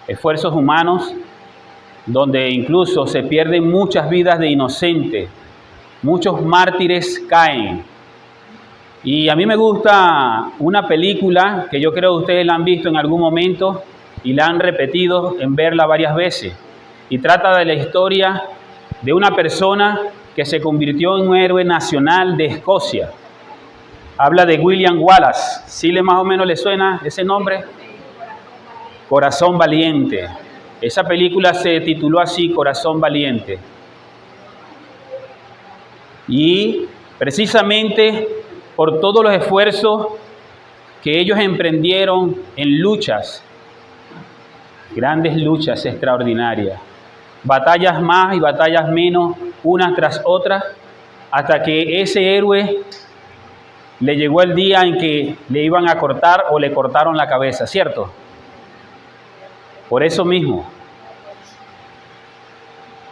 esfuerzos humanos, donde incluso se pierden muchas vidas de inocentes, muchos mártires caen. Y a mí me gusta una película que yo creo que ustedes la han visto en algún momento y la han repetido en verla varias veces. Y trata de la historia de una persona que se convirtió en un héroe nacional de Escocia. Habla de William Wallace. ¿Sí más o menos le suena ese nombre? Corazón Valiente. Esa película se tituló así, Corazón Valiente. Y precisamente por todos los esfuerzos que ellos emprendieron en luchas, grandes luchas extraordinarias, batallas más y batallas menos, unas tras otras, hasta que ese héroe le llegó el día en que le iban a cortar o le cortaron la cabeza, ¿cierto? Por eso mismo.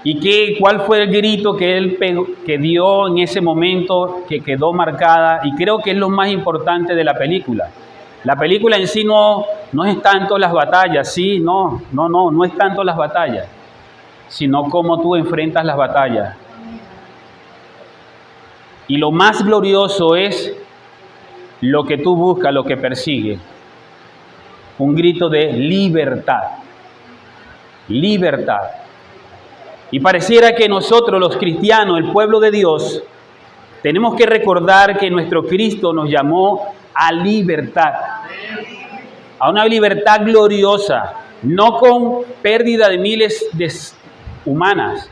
¿Y cuál fue el grito que él que dio en ese momento que quedó marcada? Y creo que es lo más importante de la película. La película en sí no es tanto las batallas, sí, no es tanto las batallas, sino cómo tú enfrentas las batallas. Y lo más glorioso es lo que tú buscas, lo que persigues. Un grito de libertad. Libertad. Y pareciera que nosotros, los cristianos, el pueblo de Dios, tenemos que recordar que nuestro Cristo nos llamó a libertad. A una libertad gloriosa, no con pérdida de miles de humanas,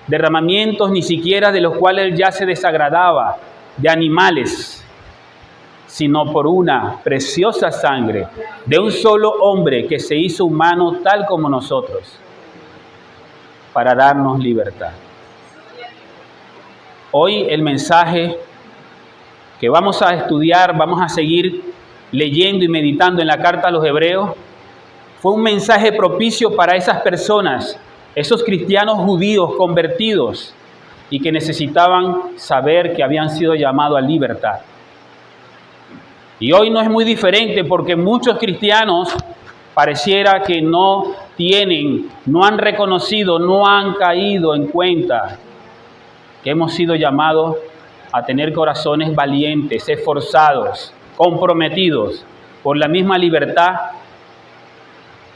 derramamientos ni siquiera de los cuales él ya se desagradaba, de animales, sino por una preciosa sangre de un solo hombre que se hizo humano tal como nosotros, para darnos libertad. Hoy el mensaje que vamos a estudiar, vamos a seguir leyendo y meditando en la carta a los Hebreos, fue un mensaje propicio para esas personas, esos cristianos judíos convertidos y que necesitaban saber que habían sido llamados a libertad. Y hoy no es muy diferente porque muchos cristianos pareciera que no han reconocido, no han caído en cuenta que hemos sido llamados a tener corazones valientes, esforzados, comprometidos por la misma libertad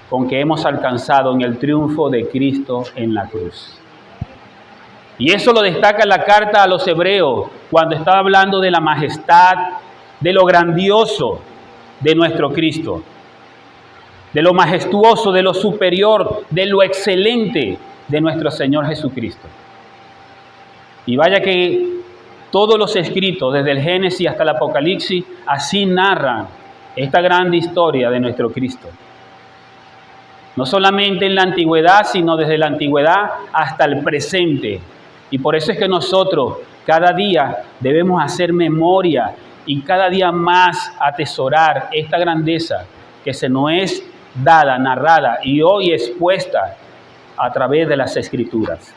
con que hemos alcanzado en el triunfo de Cristo en la cruz. Y eso lo destaca la carta a los Hebreos cuando está hablando de la majestad, de lo grandioso de nuestro Cristo, de lo majestuoso, de lo superior, de lo excelente de nuestro Señor Jesucristo. Y vaya que todos los escritos, desde el Génesis hasta el Apocalipsis, así narran esta grande historia de nuestro Cristo. No solamente en la antigüedad, sino desde la antigüedad hasta el presente. Y por eso es que nosotros cada día debemos hacer memoria y cada día más atesorar esta grandeza que se nos es dada, narrada y hoy expuesta a través de las Escrituras.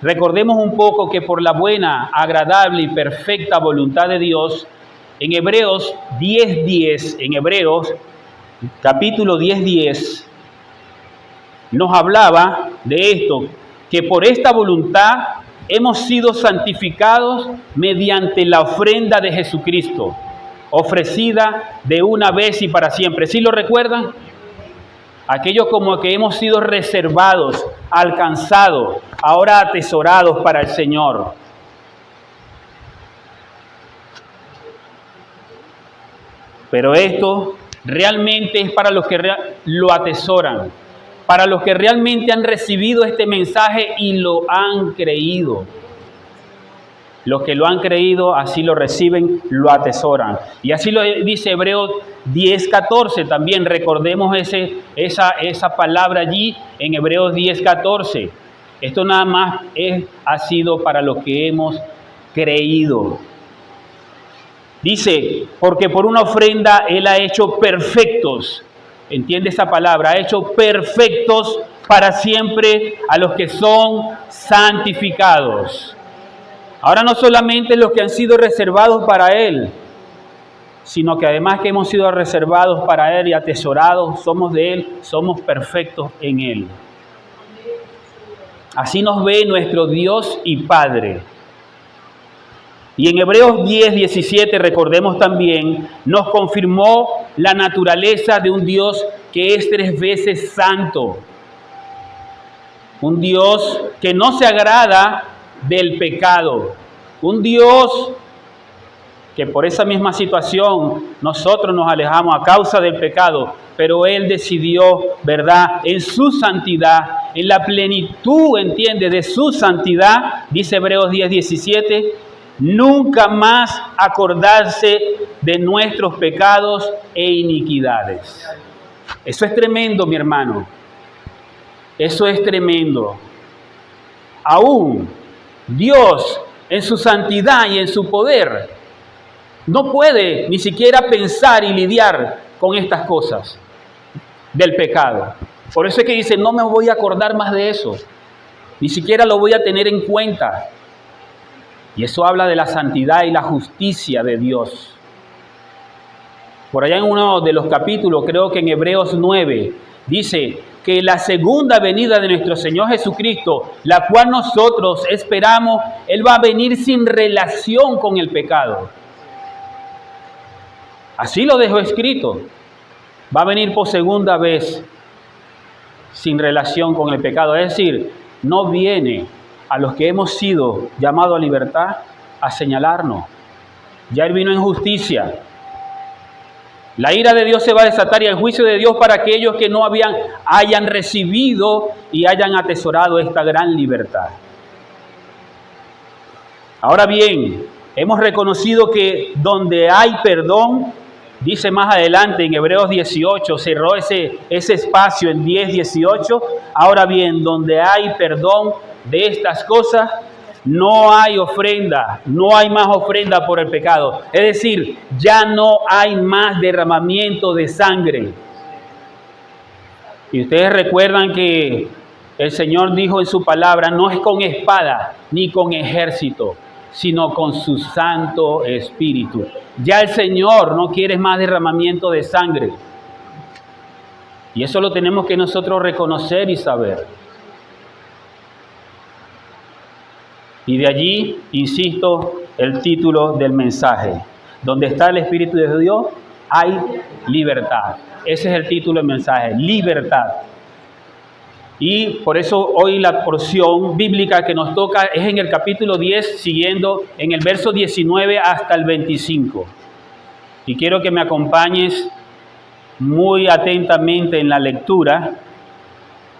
Recordemos un poco que por la buena, agradable y perfecta voluntad de Dios, en Hebreos 10:10, en Hebreos capítulo 10:10, nos hablaba de esto, que por esta voluntad hemos sido santificados mediante la ofrenda de Jesucristo, ofrecida de una vez y para siempre. ¿Sí lo recuerdan? Aquellos como que hemos sido reservados, alcanzados, ahora atesorados para el Señor. Pero esto realmente es para los que lo atesoran, para los que realmente han recibido este mensaje y lo han creído. Los que lo han creído, así lo reciben, lo atesoran. Y así lo dice Hebreos 10:14. También recordemos esa palabra allí en Hebreos 10:14. Esto nada más ha sido para los que hemos creído. Dice, porque por una ofrenda Él ha hecho perfectos. ¿Entiende esa palabra? Ha hecho perfectos para siempre a los que son santificados. Ahora no solamente los que han sido reservados para Él, sino que además que hemos sido reservados para Él y atesorados, somos de Él, somos perfectos en Él. Así nos ve nuestro Dios y Padre. Y en Hebreos 10, 17, recordemos también, nos confirmó la naturaleza de un Dios que es 3 veces santo. Un Dios que no se agrada del pecado. Un Dios que por esa misma situación nosotros nos alejamos a causa del pecado, pero Él decidió, ¿verdad?, en su santidad, en la plenitud, entiende, de su santidad, dice Hebreos 10, 17, nunca más acordarse de nuestros pecados e iniquidades. Eso es tremendo, mi hermano. Eso es tremendo. Aún Dios, en su santidad y en su poder, no puede ni siquiera pensar y lidiar con estas cosas del pecado. Por eso es que dice, no me voy a acordar más de eso. Ni siquiera lo voy a tener en cuenta. Y eso habla de la santidad y la justicia de Dios. Por allá en uno de los capítulos, creo que en Hebreos 9, dice que la segunda venida de nuestro Señor Jesucristo, la cual nosotros esperamos, Él va a venir sin relación con el pecado. Así lo dejó escrito. Va a venir por segunda vez sin relación con el pecado. Es decir, no viene a los que hemos sido llamados a libertad a señalarnos. Ya Él vino en justicia. La ira de Dios se va a desatar y el juicio de Dios para aquellos que no hayan recibido y hayan atesorado esta gran libertad. Ahora bien, hemos reconocido que donde hay perdón, dice más adelante en Hebreos 18, cerró ese espacio en 10, 18. Ahora bien, donde hay perdón de estas cosas, no hay ofrenda, no hay más ofrenda por el pecado. Es decir, ya no hay más derramamiento de sangre. Y ustedes recuerdan que el Señor dijo en su palabra, no es con espada ni con ejército, sino con su Santo Espíritu. Ya el Señor no quiere más derramamiento de sangre. Y eso lo tenemos que nosotros reconocer y saber. Y de allí, insisto, el título del mensaje. Donde está el Espíritu de Dios, hay libertad. Ese es el título del mensaje, libertad. Y por eso hoy la porción bíblica que nos toca es en el capítulo 10, siguiendo en el verso 19 hasta el 25. Y quiero que me acompañes muy atentamente en la lectura.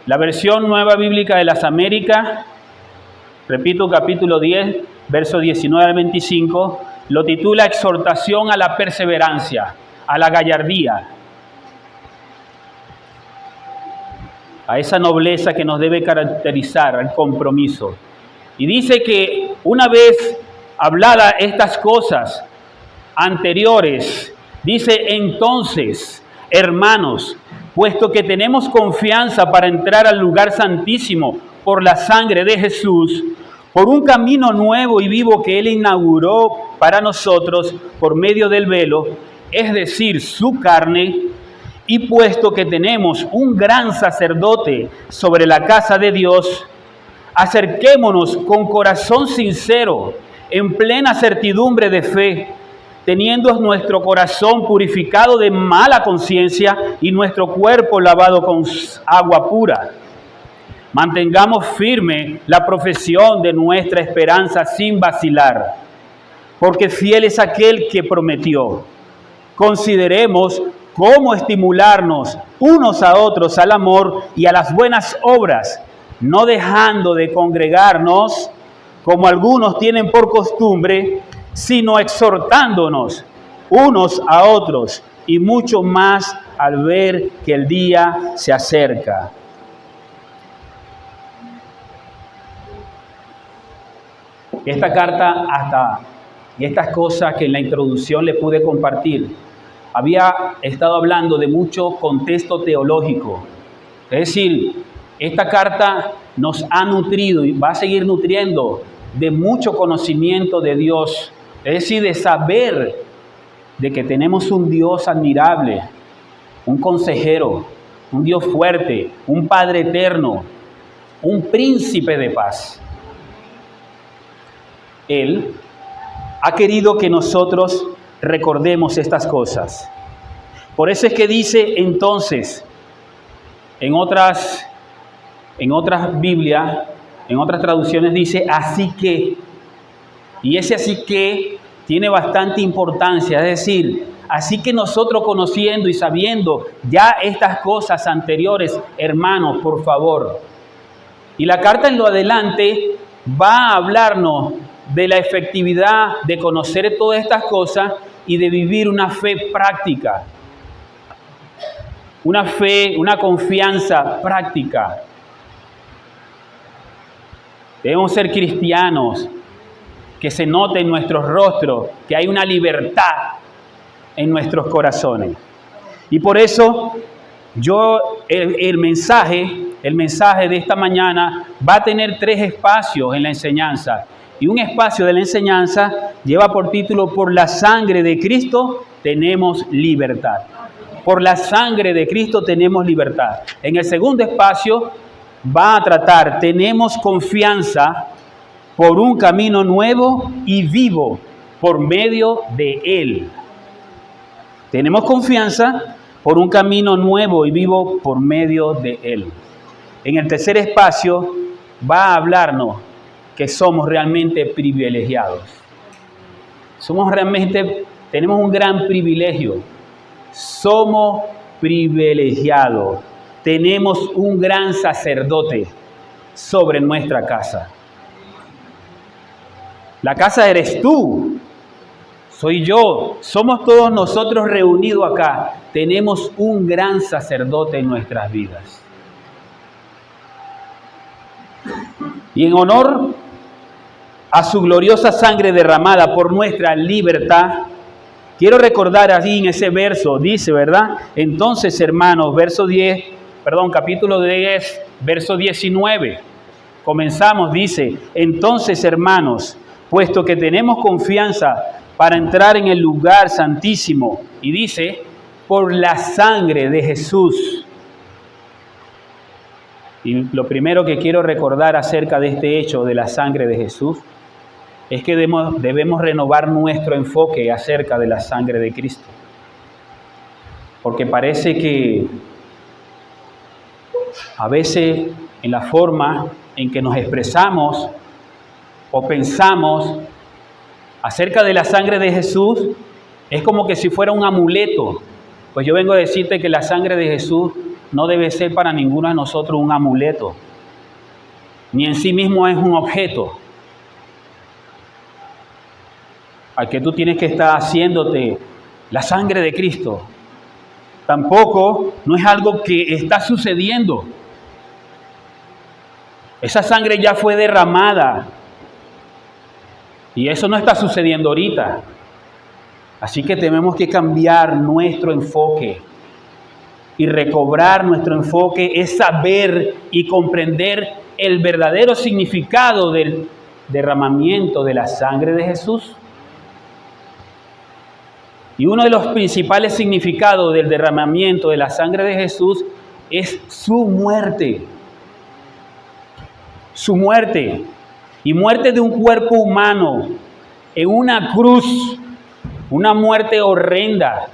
La versión Nueva Bíblica de las Américas, repito, capítulo 10, verso 19 al 25, lo titula Exhortación a la perseverancia, a la gallardía, a esa nobleza que nos debe caracterizar, al compromiso. Y dice que una vez habladas estas cosas anteriores, dice entonces, hermanos, puesto que tenemos confianza para entrar al lugar santísimo por la sangre de Jesús, por un camino nuevo y vivo que Él inauguró para nosotros por medio del velo, es decir, su carne, y puesto que tenemos un gran sacerdote sobre la casa de Dios, acerquémonos con corazón sincero, en plena certidumbre de fe, teniendo nuestro corazón purificado de mala conciencia y nuestro cuerpo lavado con agua pura. Mantengamos firme la profesión de nuestra esperanza sin vacilar, porque fiel es aquel que prometió. Consideremos cómo estimularnos unos a otros al amor y a las buenas obras, no dejando de congregarnos, como algunos tienen por costumbre, sino exhortándonos unos a otros, y mucho más al ver que el día se acerca. Esta carta y estas cosas que en la introducción le pude compartir, había estado hablando de mucho contexto teológico. Es decir, esta carta nos ha nutrido y va a seguir nutriendo de mucho conocimiento de Dios. Es decir, de saber de que tenemos un Dios admirable, un consejero, un Dios fuerte, un Padre eterno, un príncipe de paz. Él ha querido que nosotros recordemos estas cosas. Por eso es que dice entonces, en otras Biblias, en otras traducciones dice así que. Y ese así que tiene bastante importancia, es decir, así que nosotros conociendo y sabiendo ya estas cosas anteriores, hermanos, por favor. Y la carta en lo adelante va a hablarnos de la efectividad de conocer todas estas cosas y de vivir una fe práctica. Una fe, una confianza práctica. Debemos ser cristianos, que se note en nuestros rostros que hay una libertad en nuestros corazones. Y por eso el mensaje de esta mañana va a tener 3 espacios en la enseñanza. Y un espacio de la enseñanza lleva por título: por la sangre de Cristo tenemos libertad. Por la sangre de Cristo tenemos libertad. En el segundo espacio va a tratar: tenemos confianza por un camino nuevo y vivo por medio de Él. Tenemos confianza por un camino nuevo y vivo por medio de Él. En el tercer espacio va a hablarnos que somos realmente privilegiados. Tenemos un gran privilegio. Somos privilegiados. Tenemos un gran sacerdote sobre nuestra casa. La casa eres tú, soy yo, somos todos nosotros reunidos acá. Tenemos un gran sacerdote en nuestras vidas. Y en honor a su gloriosa sangre derramada por nuestra libertad, quiero recordar allí en ese verso, dice, ¿verdad? Entonces, hermanos, capítulo 10, verso 19. Comenzamos, dice, entonces, hermanos, puesto que tenemos confianza para entrar en el lugar santísimo, y dice, por la sangre de Jesús. Y lo primero que quiero recordar acerca de este hecho de la sangre de Jesús es que debemos renovar nuestro enfoque acerca de la sangre de Cristo. Porque parece que a veces en la forma en que nos expresamos o pensamos acerca de la sangre de Jesús, es como que si fuera un amuleto. Pues yo vengo a decirte que la sangre de Jesús no debe ser para ninguno de nosotros un amuleto, ni en sí mismo es un objeto al que tú tienes que estar haciéndote la sangre de Cristo. Tampoco no es algo que está sucediendo. Esa sangre ya fue derramada. Y eso no está sucediendo ahorita. Así que tenemos que cambiar nuestro enfoque. Y recobrar nuestro enfoque es saber y comprender el verdadero significado del derramamiento de la sangre de Jesús. Y uno de los principales significados del derramamiento de la sangre de Jesús es su muerte. Su muerte. Y muerte de un cuerpo humano en una cruz, una muerte horrenda,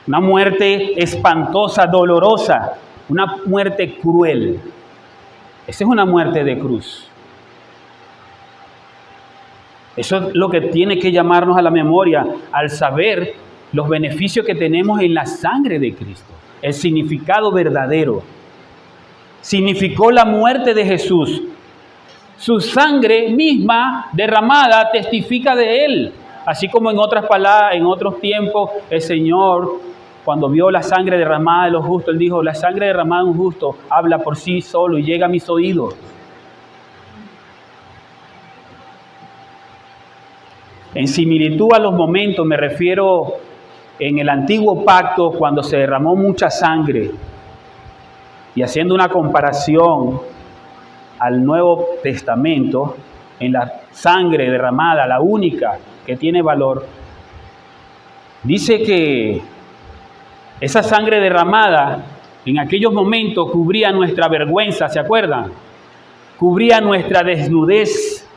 una muerte espantosa, dolorosa, una muerte cruel. Esa es una muerte de cruz. Eso es lo que tiene que llamarnos a la memoria al saber los beneficios que tenemos en la sangre de Cristo, el significado verdadero. Significó la muerte de Jesús. Su sangre misma derramada testifica de Él. Así como en otras palabras, en otros tiempos, el Señor, cuando vio la sangre derramada de los justos, Él dijo, la sangre derramada de un justo habla por sí solo y llega a mis oídos. En similitud a los momentos, me refiero en el antiguo pacto, cuando se derramó mucha sangre, y haciendo una comparación al Nuevo Testamento, en la sangre derramada, la única que tiene valor, Dice que esa sangre derramada en aquellos momentos cubría nuestra vergüenza, ¿se acuerdan? Cubría nuestra desnudez,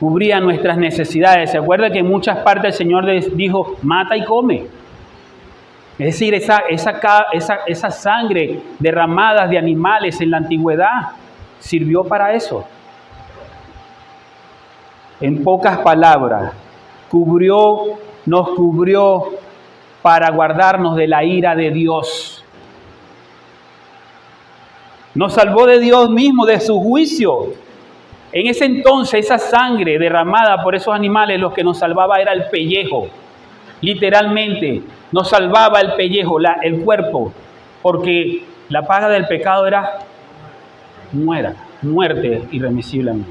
cubría nuestras necesidades. ¿Se acuerda que en muchas partes el Señor les dijo, mata y come? Es decir, esa sangre derramada de animales en la antigüedad sirvió para eso. En pocas palabras, nos cubrió para guardarnos de la ira de Dios. Nos salvó de Dios mismo, de su juicio. En ese entonces, esa sangre derramada por esos animales, lo que nos salvaba era el pellejo. Literalmente, nos salvaba el pellejo, el cuerpo, porque la paga del pecado era muerte irremisiblemente.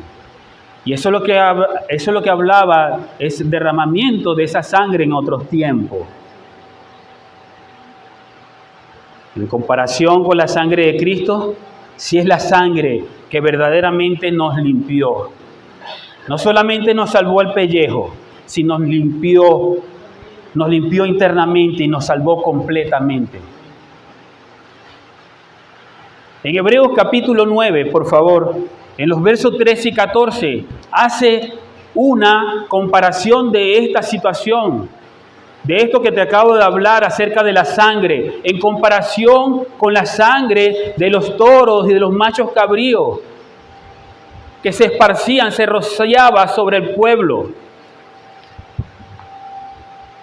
Y eso es lo que hablaba, es derramamiento de esa sangre en otros tiempos. En comparación con la sangre de Cristo, sí es la sangre que verdaderamente nos limpió. No solamente nos salvó el pellejo, sino nos limpió internamente y nos salvó completamente. En Hebreos capítulo 9, por favor, en los versos 13 y 14, hace una comparación de esta situación, de esto que te acabo de hablar acerca de la sangre, en comparación con la sangre de los toros y de los machos cabríos, que se esparcían, se rociaba sobre el pueblo.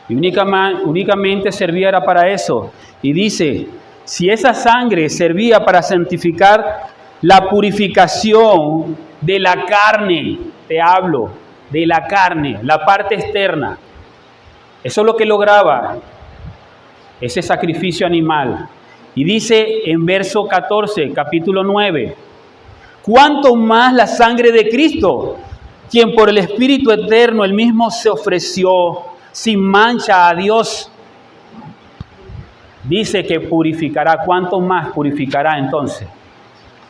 Y únicamente servía para eso. Y dice, si esa sangre servía para santificar la purificación de la carne, te hablo, de la carne, la parte externa. Eso es lo que lograba ese sacrificio animal. Y dice en verso 14, capítulo 9, ¿cuánto más la sangre de Cristo, quien por el Espíritu Eterno él mismo se ofreció sin mancha a Dios? Dice que purificará. ¿Cuánto más purificará entonces?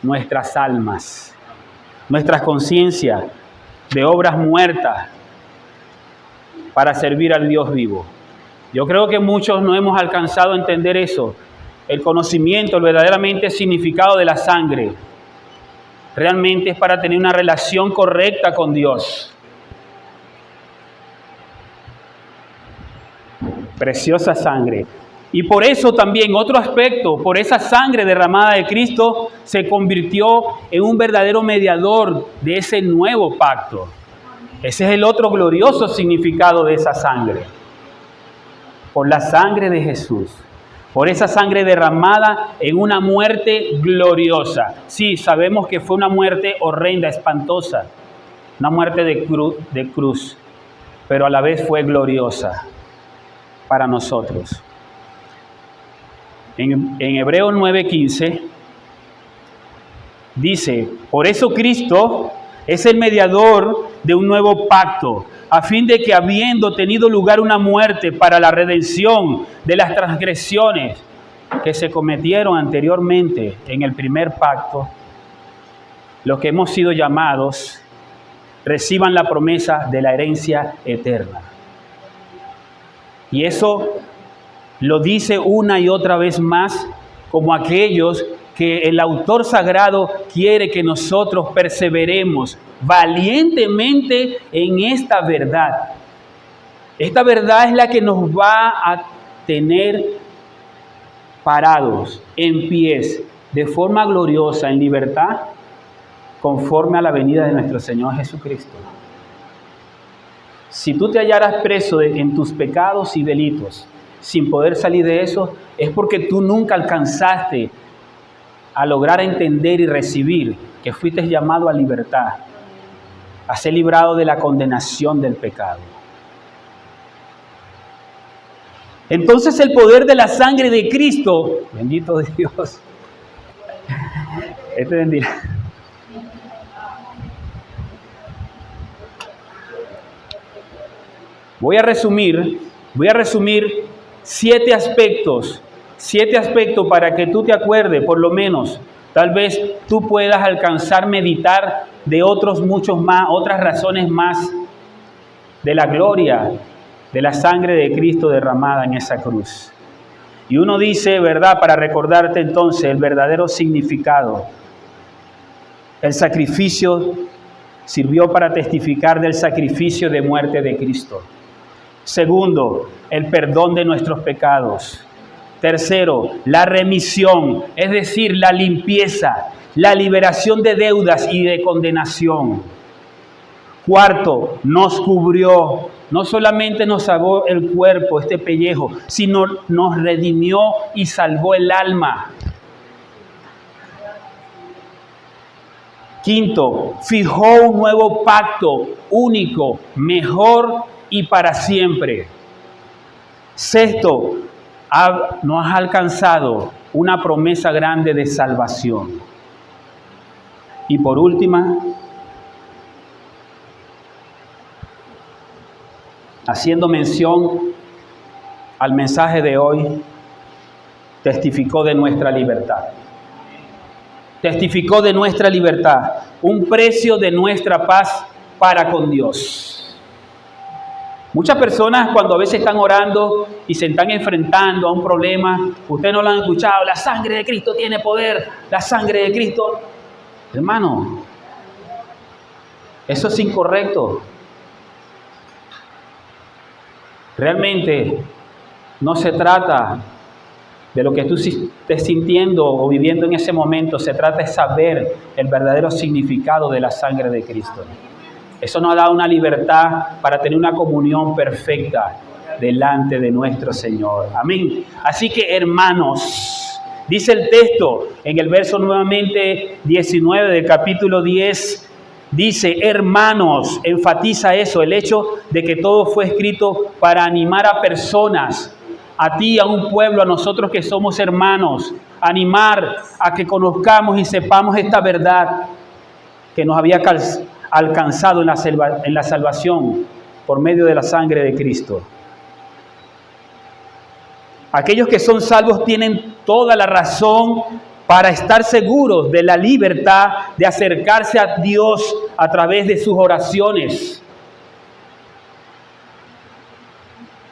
Nuestras almas, nuestras conciencias de obras muertas para servir al Dios vivo. Yo creo que muchos no hemos alcanzado a entender eso, el conocimiento, el verdaderamente significado de la sangre. Realmente es para tener una relación correcta con Dios. Preciosa sangre. Y por eso también, otro aspecto, por esa sangre derramada de Cristo, se convirtió en un verdadero mediador de ese nuevo pacto. Ese es el otro glorioso significado de esa sangre. Por la sangre de Jesús. Por esa sangre derramada en una muerte gloriosa. Sí, sabemos que fue una muerte horrenda, espantosa. Una muerte de cruz. Pero a la vez fue gloriosa para nosotros. En Hebreos 9:15 dice, por eso Cristo es el mediador de un nuevo pacto, a fin de que habiendo tenido lugar una muerte para la redención de las transgresiones que se cometieron anteriormente en el primer pacto, los que hemos sido llamados reciban la promesa de la herencia eterna. Y eso lo dice una y otra vez más como aquellos que el autor sagrado quiere que nosotros perseveremos valientemente en esta verdad. Esta verdad es la que nos va a tener parados, en pies, de forma gloriosa, en libertad, conforme a la venida de nuestro Señor Jesucristo. Si tú te hallaras preso en tus pecados y delitos, sin poder salir de eso, es porque tú nunca alcanzaste a lograr entender y recibir que fuiste llamado a libertad, a ser librado de la condenación del pecado. Entonces el poder de la sangre de Cristo, bendito Dios, bendirá. Voy a resumir 7 aspectos para que tú te acuerdes, por lo menos, tal vez tú puedas alcanzar meditar de otros muchos más, otras razones más de la gloria de la sangre de Cristo derramada en esa cruz. Y uno dice, ¿verdad?, para recordarte entonces el verdadero significado. El sacrificio sirvió para testificar del sacrificio de muerte de Cristo. Segundo, el perdón de nuestros pecados. Tercero, la remisión, es decir, la limpieza, la liberación de deudas y de condenación. Cuarto, nos cubrió, no solamente nos salvó el cuerpo, este pellejo, sino nos redimió y salvó el alma. Quinto, fijó un nuevo pacto único, mejor y para siempre. Sexto, nos ha alcanzado una promesa grande de salvación. Y por último, haciendo mención al mensaje de hoy, testificó de nuestra libertad. Testificó de nuestra libertad, un precio de nuestra paz para con Dios. Muchas personas cuando a veces están orando y se están enfrentando a un problema, ustedes no lo han escuchado, la sangre de Cristo tiene poder, la sangre de Cristo. Hermano, eso es incorrecto. Realmente no se trata de lo que tú estés sintiendo o viviendo en ese momento, se trata de saber el verdadero significado de la sangre de Cristo. Eso nos da una libertad para tener una comunión perfecta delante de nuestro Señor. Amén. Así que, hermanos, dice el texto en el verso nuevamente 19 del capítulo 10, dice, hermanos, enfatiza eso, el hecho de que todo fue escrito para animar a personas, a ti, a un pueblo, a nosotros que somos hermanos, animar a que conozcamos y sepamos esta verdad que nos había alcanzado en la salvación por medio de la sangre de Cristo. Aquellos que son salvos tienen toda la razón para estar seguros de la libertad de acercarse a Dios a través de sus oraciones.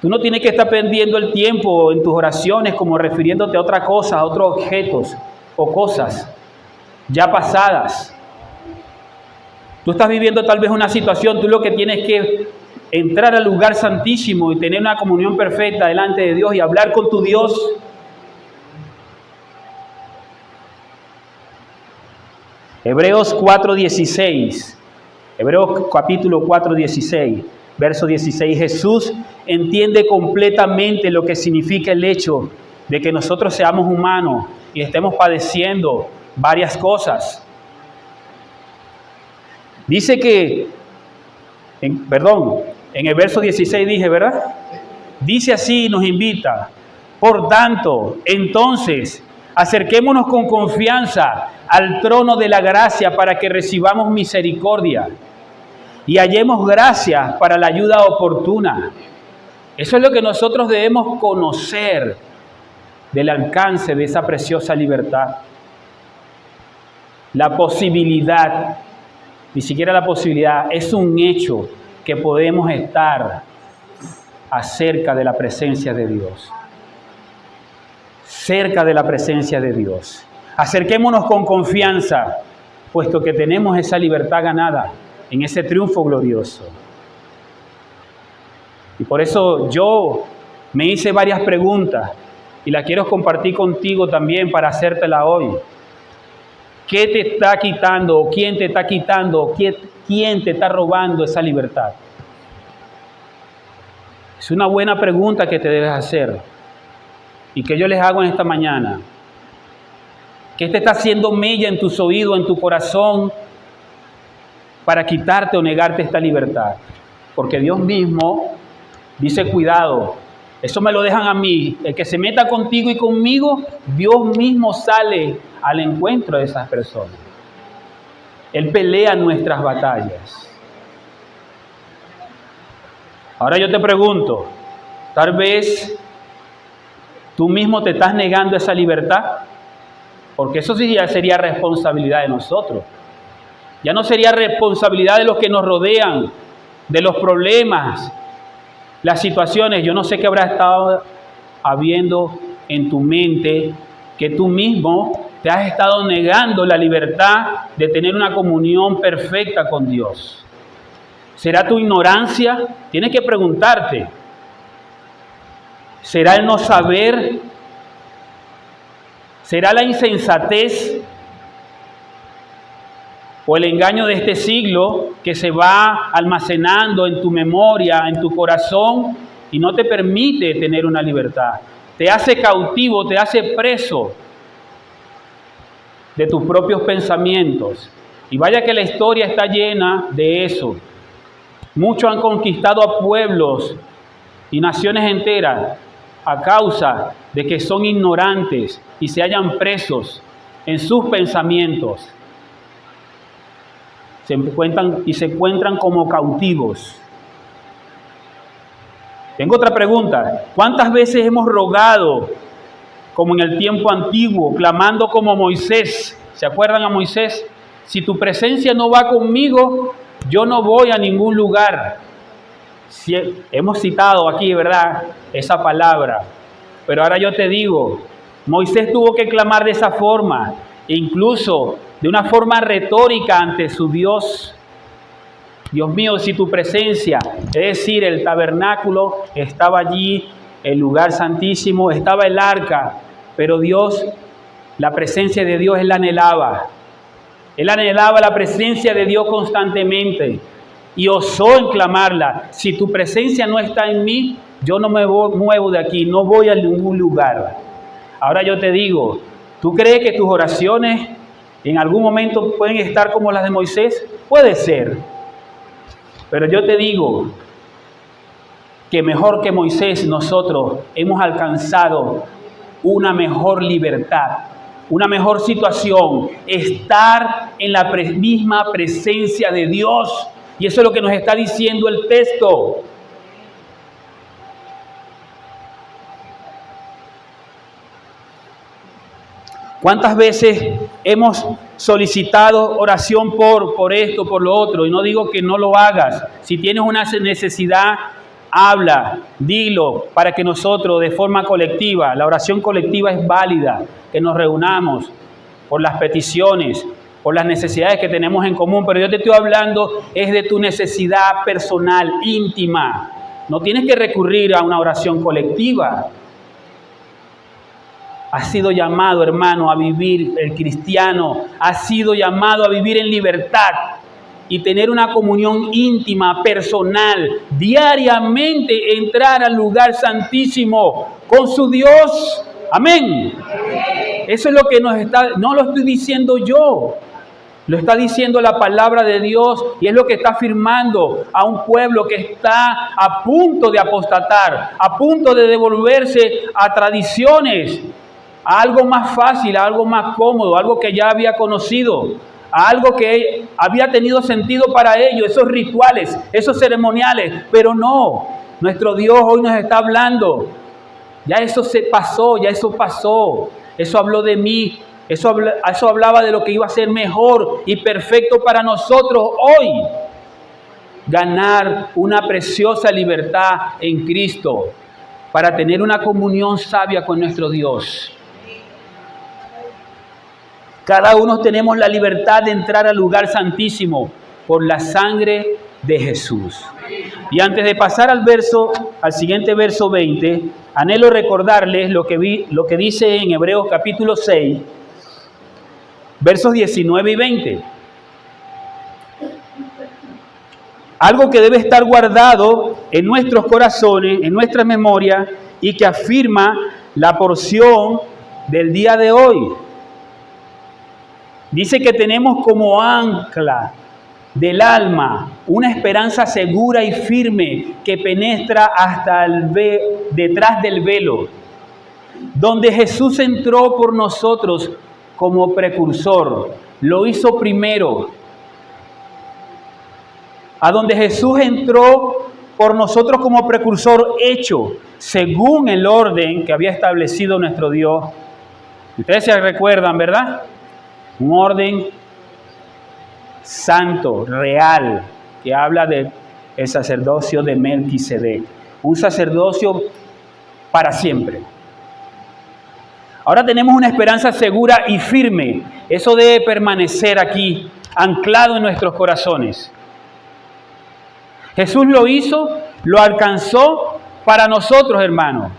Tú no tienes que estar perdiendo el tiempo en tus oraciones como refiriéndote a otra cosa, a otros objetos o cosas ya pasadas. Tú estás viviendo tal vez una situación, tú lo que tienes que entrar al lugar santísimo y tener una comunión perfecta delante de Dios y hablar con tu Dios. Hebreos 4:16, Hebreos capítulo 4:16, verso 16. Jesús entiende completamente lo que significa el hecho de que nosotros seamos humanos y estemos padeciendo varias cosas. Dice que, en el verso 16 dije, ¿verdad? Dice así, nos invita, por tanto, entonces, acerquémonos con confianza al trono de la gracia para que recibamos misericordia y hallemos gracia para la ayuda oportuna. Eso es lo que nosotros debemos conocer del alcance de esa preciosa libertad. La posibilidad, ni siquiera la posibilidad, es un hecho que podemos estar acerca de la presencia de Dios. Cerca de la presencia de Dios. Acerquémonos con confianza, puesto que tenemos esa libertad ganada en ese triunfo glorioso. Y por eso yo me hice varias preguntas y las quiero compartir contigo también para hacértela hoy. ¿Qué te está quitando o quién te está quitando? ¿Quién te está robando esa libertad? Es una buena pregunta que te debes hacer y que yo les hago en esta mañana. ¿Qué te está haciendo mella en tus oídos, en tu corazón, para quitarte o negarte esta libertad? Porque Dios mismo dice, cuidado, eso me lo dejan a mí. El que se meta contigo y conmigo, Dios mismo sale al encuentro de esas personas. Él pelea nuestras batallas. Ahora yo te pregunto, tal vez tú mismo te estás negando esa libertad, porque eso sí ya sería responsabilidad de nosotros. Ya no sería responsabilidad de los que nos rodean, de los problemas, las situaciones, yo no sé qué habrá estado habiendo en tu mente, que tú mismo te has estado negando la libertad de tener una comunión perfecta con Dios. ¿Será tu ignorancia? Tienes que preguntarte. ¿Será el no saber? ¿Será la insensatez o el engaño de este siglo que se va almacenando en tu memoria, en tu corazón y no te permite tener una libertad? Te hace cautivo, te hace preso de tus propios pensamientos. Y vaya que la historia está llena de eso. Muchos han conquistado a pueblos y naciones enteras a causa de que son ignorantes y se hallan presos en sus pensamientos. Se encuentran como cautivos. Tengo otra pregunta. ¿Cuántas veces hemos rogado, como en el tiempo antiguo, clamando como Moisés? ¿Se acuerdan a Moisés? Si tu presencia no va conmigo, yo no voy a ningún lugar. Si hemos citado aquí, ¿verdad?, esa palabra. Pero ahora yo te digo, Moisés tuvo que clamar de esa forma, incluso de una forma retórica ante su Dios. Dios mío, si tu presencia, es decir, el tabernáculo, estaba allí, el lugar santísimo, estaba el arca, pero Dios, la presencia de Dios, él anhelaba. Él anhelaba la presencia de Dios constantemente y osó en clamarla. Si tu presencia no está en mí, yo no me muevo de aquí, no voy a ningún lugar. Ahora yo te digo, ¿tú crees que tus oraciones en algún momento pueden estar como las de Moisés? Puede ser. Pero yo te digo que mejor que Moisés nosotros hemos alcanzado una mejor libertad, una mejor situación, estar en la misma presencia de Dios. Y eso es lo que nos está diciendo el texto. ¿Cuántas veces hemos solicitado oración por esto, por lo otro? Y no digo que no lo hagas. Si tienes una necesidad, habla, dilo, para que nosotros de forma colectiva, la oración colectiva es válida, que nos reunamos por las peticiones, por las necesidades que tenemos en común. Pero yo te estoy hablando es de tu necesidad personal, íntima. No tienes que recurrir a una oración colectiva. Ha sido llamado, hermano, a vivir, el cristiano ha sido llamado a vivir en libertad y tener una comunión íntima, personal, diariamente entrar al lugar santísimo con su Dios. Amén. Eso es lo que nos está, no lo estoy diciendo yo, lo está diciendo la palabra de Dios y es lo que está afirmando a un pueblo que está a punto de apostatar, a punto de devolverse a tradiciones, a algo más fácil, a algo más cómodo, algo que ya había conocido, a algo que había tenido sentido para ellos, esos rituales, esos ceremoniales. Pero no, nuestro Dios hoy nos está hablando. Ya eso se pasó, ya eso pasó. Eso habló de mí, eso hablaba de lo que iba a ser mejor y perfecto para nosotros hoy. Ganar una preciosa libertad en Cristo para tener una comunión sabia con nuestro Dios. Cada uno tenemos la libertad de entrar al lugar santísimo por la sangre de Jesús. Y antes de pasar al siguiente verso 20, anhelo recordarles lo que dice en Hebreos capítulo 6, versos 19 y 20. Algo que debe estar guardado en nuestros corazones, en nuestra memoria, y que afirma la porción del día de hoy. Dice que tenemos como ancla del alma una esperanza segura y firme que penetra hasta detrás del velo, donde Jesús entró por nosotros como precursor, lo hizo primero. A donde Jesús entró por nosotros como precursor hecho según el orden que había establecido nuestro Dios. Ustedes se recuerdan, ¿verdad? Un orden santo, real, que habla del sacerdocio de Melquisedec. un sacerdocio para siempre. Ahora tenemos una esperanza segura y firme. Eso debe permanecer aquí, anclado en nuestros corazones. Jesús lo hizo, lo alcanzó para nosotros, hermanos.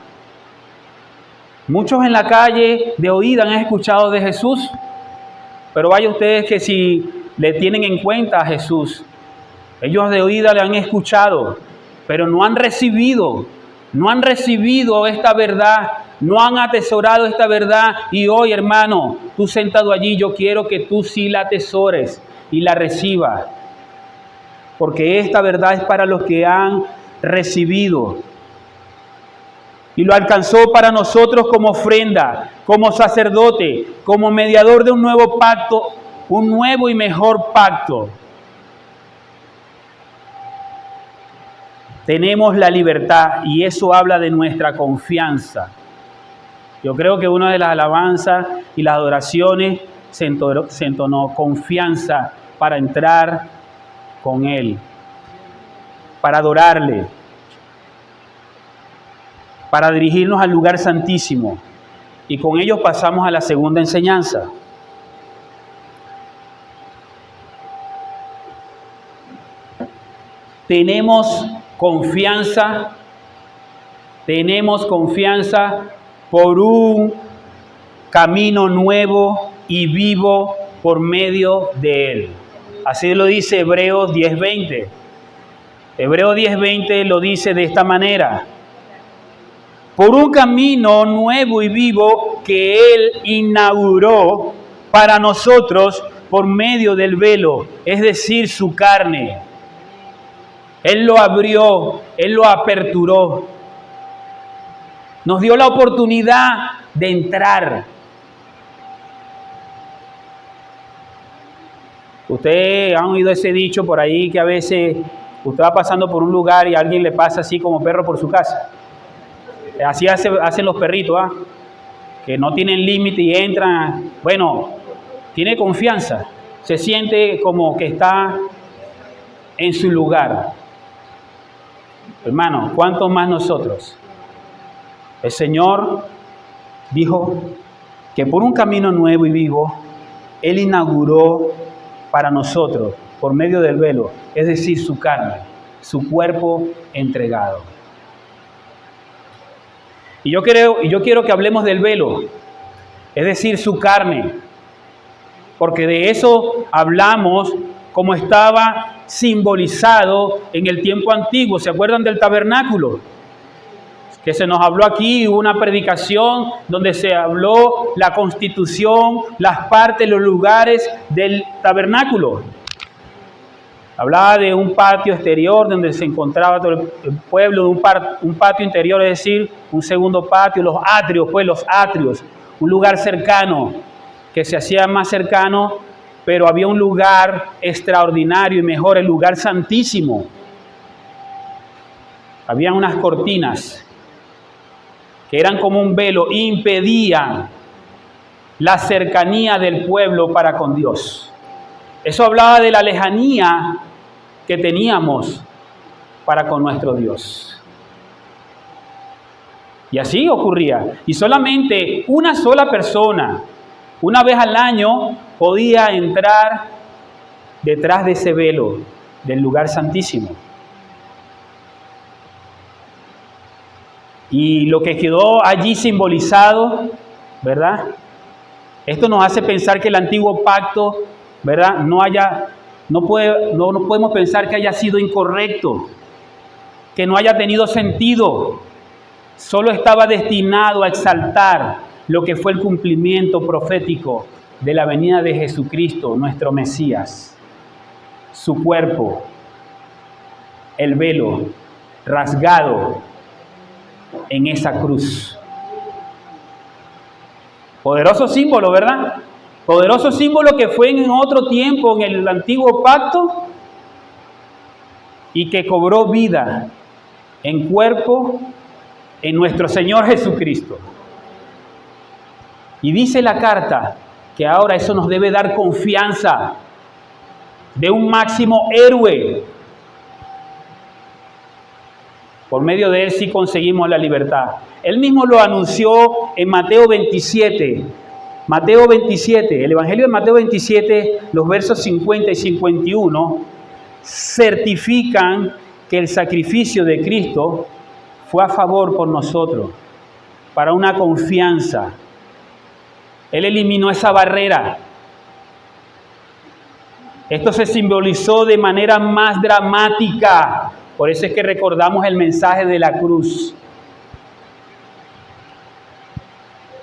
Muchos en la calle de oída han escuchado de Jesús, pero vaya ustedes que si le tienen en cuenta a Jesús, ellos de oída le han escuchado, pero no han recibido esta verdad, no han atesorado esta verdad. Y hoy, hermano, tú sentado allí, yo quiero que tú sí la atesores y la recibas, porque esta verdad es para los que han recibido. Y lo alcanzó para nosotros como ofrenda, como sacerdote, como mediador de un nuevo pacto, un nuevo y mejor pacto. Tenemos la libertad y eso habla de nuestra confianza. Yo creo que una de las alabanzas y las adoraciones se entonó confianza para entrar con Él, para adorarle, para dirigirnos al lugar santísimo. Y con ello pasamos a la segunda enseñanza. Tenemos confianza por un camino nuevo y vivo por medio de Él. Así lo dice Hebreos 10:20. Hebreos 10:20 lo dice de esta manera: por un camino nuevo y vivo que Él inauguró para nosotros por medio del velo, es decir, su carne. Él lo abrió, Él lo aperturó. Nos dio la oportunidad de entrar. Ustedes han oído ese dicho por ahí que a veces usted va pasando por un lugar y a alguien le pasa así como perro por su casa. Así hacen los perritos, que no tienen límite y entran. Bueno, tiene confianza, se siente como que está en su lugar. Hermano, ¿cuántos más nosotros? El Señor dijo que por un camino nuevo y vivo, Él inauguró para nosotros, por medio del velo, es decir, su carne, su cuerpo entregado. Y yo quiero que hablemos del velo, es decir, su carne, porque de eso hablamos como estaba simbolizado en el tiempo antiguo. ¿Se acuerdan del tabernáculo? Que se nos habló aquí, hubo una predicación donde se habló la constitución, las partes, los lugares del tabernáculo. Hablaba de un patio exterior donde se encontraba todo el pueblo, de un patio interior, es decir, un segundo patio, los atrios, un lugar cercano, que se hacía más cercano, pero había un lugar extraordinario y mejor, el lugar santísimo. Había unas cortinas que eran como un velo, impedían la cercanía del pueblo para con Dios. Eso hablaba de la lejanía que teníamos para con nuestro Dios. Y así ocurría. Y solamente una sola persona, una vez al año, podía entrar detrás de ese velo del lugar santísimo. Y lo que quedó allí simbolizado, ¿verdad? Esto nos hace pensar que el antiguo pacto, ¿verdad? No podemos pensar que haya sido incorrecto, que no haya tenido sentido. Solo estaba destinado a exaltar lo que fue el cumplimiento profético de la venida de Jesucristo, nuestro Mesías. Su cuerpo, el velo rasgado en esa cruz. Poderoso símbolo, ¿verdad? Poderoso símbolo que fue en otro tiempo, en el antiguo pacto, y que cobró vida en cuerpo en nuestro Señor Jesucristo. Y dice la carta que ahora eso nos debe dar confianza de un máximo héroe. Por medio de Él sí conseguimos la libertad. Él mismo lo anunció en Mateo 27. Mateo 27, el Evangelio de Mateo 27, los versos 50 y 51, certifican que el sacrificio de Cristo fue a favor por nosotros, para una confianza. Él eliminó esa barrera. Esto se simbolizó de manera más dramática. Por eso es que recordamos el mensaje de la cruz.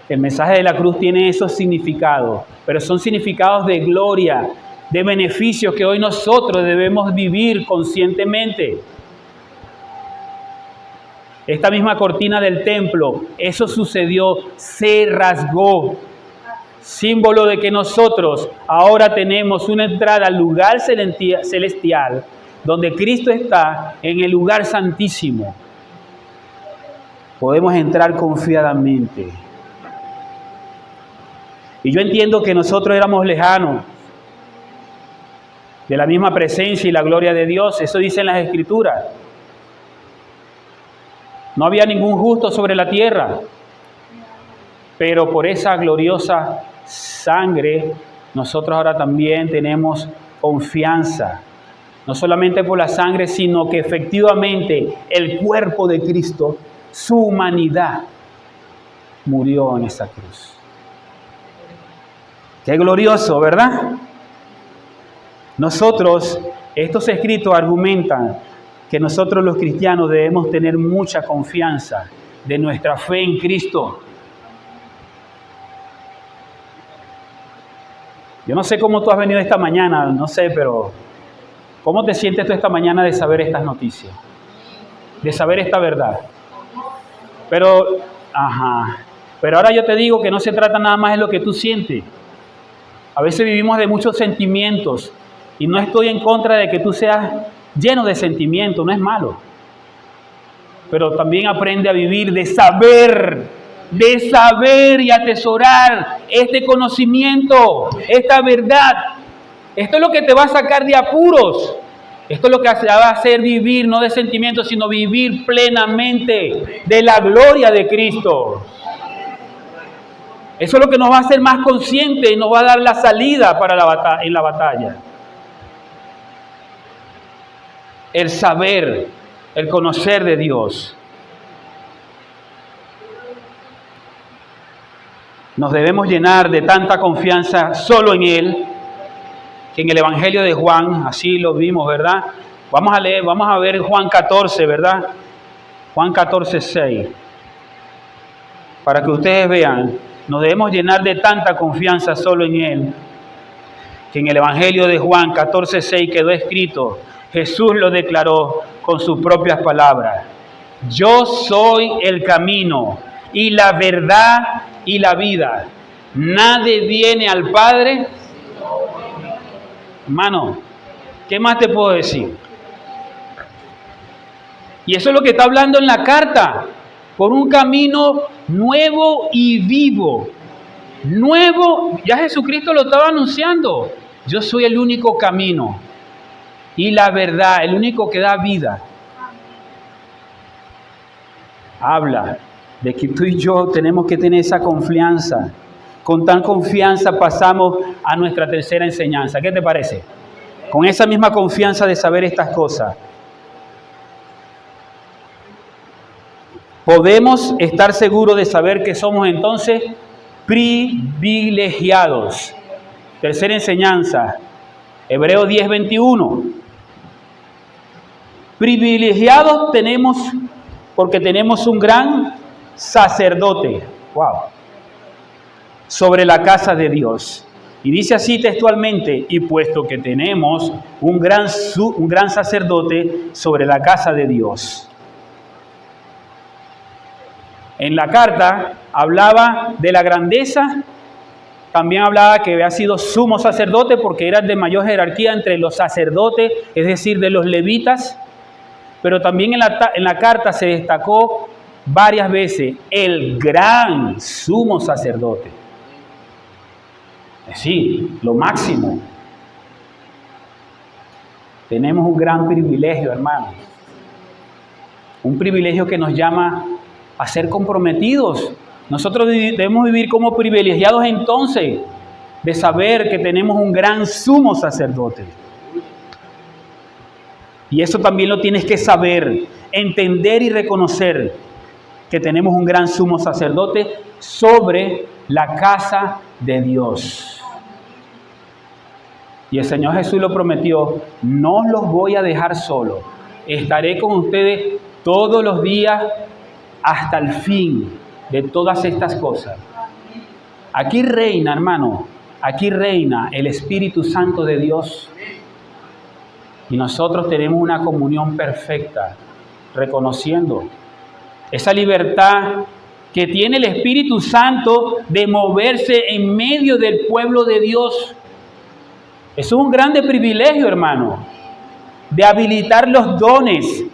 El mensaje de la cruz tiene esos significados, pero son significados de gloria, de beneficios que hoy nosotros debemos vivir conscientemente. Esta misma cortina del templo, eso sucedió, se rasgó. Símbolo de que nosotros ahora tenemos una entrada al lugar celestial, donde Cristo está en el lugar santísimo. Podemos entrar confiadamente. Y yo entiendo que nosotros éramos lejanos de la misma presencia y la gloria de Dios. Eso dicen las Escrituras. No había ningún justo sobre la tierra. Pero por esa gloriosa sangre, nosotros ahora también tenemos confianza. No solamente por la sangre, sino que efectivamente el cuerpo de Cristo, su humanidad, murió en esa cruz. Qué glorioso, ¿verdad? Nosotros, estos escritos argumentan que nosotros los cristianos debemos tener mucha confianza de nuestra fe en Cristo. Yo no sé cómo tú has venido esta mañana, no sé, pero ¿cómo te sientes tú esta mañana de saber estas noticias? De saber esta verdad. Pero ahora yo te digo que no se trata nada más de lo que tú sientes. A veces vivimos de muchos sentimientos y no estoy en contra de que tú seas lleno de sentimientos, no es malo. Pero también aprende a vivir de saber y atesorar este conocimiento, esta verdad. Esto es lo que te va a sacar de apuros. Esto es lo que te va a hacer vivir, no de sentimientos, sino vivir plenamente de la gloria de Cristo. Eso es lo que nos va a hacer más conscientes y nos va a dar la salida para en la batalla. El saber, el conocer de Dios. Nos debemos llenar de tanta confianza solo en Él, que en el Evangelio de Juan, así lo vimos, ¿verdad? Vamos a ver Juan 14, ¿verdad? Juan 14, 6. Para que ustedes vean, nos debemos llenar de tanta confianza solo en Él, que en el Evangelio de Juan 14, 6 quedó escrito, Jesús lo declaró con sus propias palabras. Yo soy el camino y la verdad y la vida. Nadie viene al Padre. Hermano, ¿qué más te puedo decir? Y eso es lo que está hablando en la carta. Por un camino nuevo y vivo. Nuevo, ya Jesucristo lo estaba anunciando. Yo soy el único camino y la verdad, el único que da vida. Habla de que tú y yo tenemos que tener esa confianza. Con tal confianza pasamos a nuestra tercera enseñanza. ¿Qué te parece? Con esa misma confianza de saber estas cosas. Podemos estar seguros de saber que somos entonces privilegiados. Tercera enseñanza, Hebreos 10, 21. Privilegiados tenemos porque tenemos un gran sacerdote. Wow. Sobre la casa de Dios. Y dice así textualmente, y puesto que tenemos un gran sacerdote sobre la casa de Dios. En la carta hablaba de la grandeza, también hablaba que había sido sumo sacerdote porque era de mayor jerarquía entre los sacerdotes, es decir, de los levitas, pero también en la carta se destacó varias veces el gran sumo sacerdote. Es decir, lo máximo. Tenemos un gran privilegio, hermano. Un privilegio que nos llama a ser comprometidos. Nosotros debemos vivir como privilegiados entonces de saber que tenemos un gran sumo sacerdote. Y eso también lo tienes que saber, entender y reconocer que tenemos un gran sumo sacerdote sobre la casa de Dios. Y el Señor Jesús lo prometió: no los voy a dejar solos, estaré con ustedes todos los días hasta el fin de todas estas cosas. Aquí reina, hermano, aquí reina el Espíritu Santo de Dios. Y nosotros tenemos una comunión perfecta, reconociendo esa libertad que tiene el Espíritu Santo de moverse en medio del pueblo de Dios. Eso es un grande privilegio, hermano, de habilitar los dones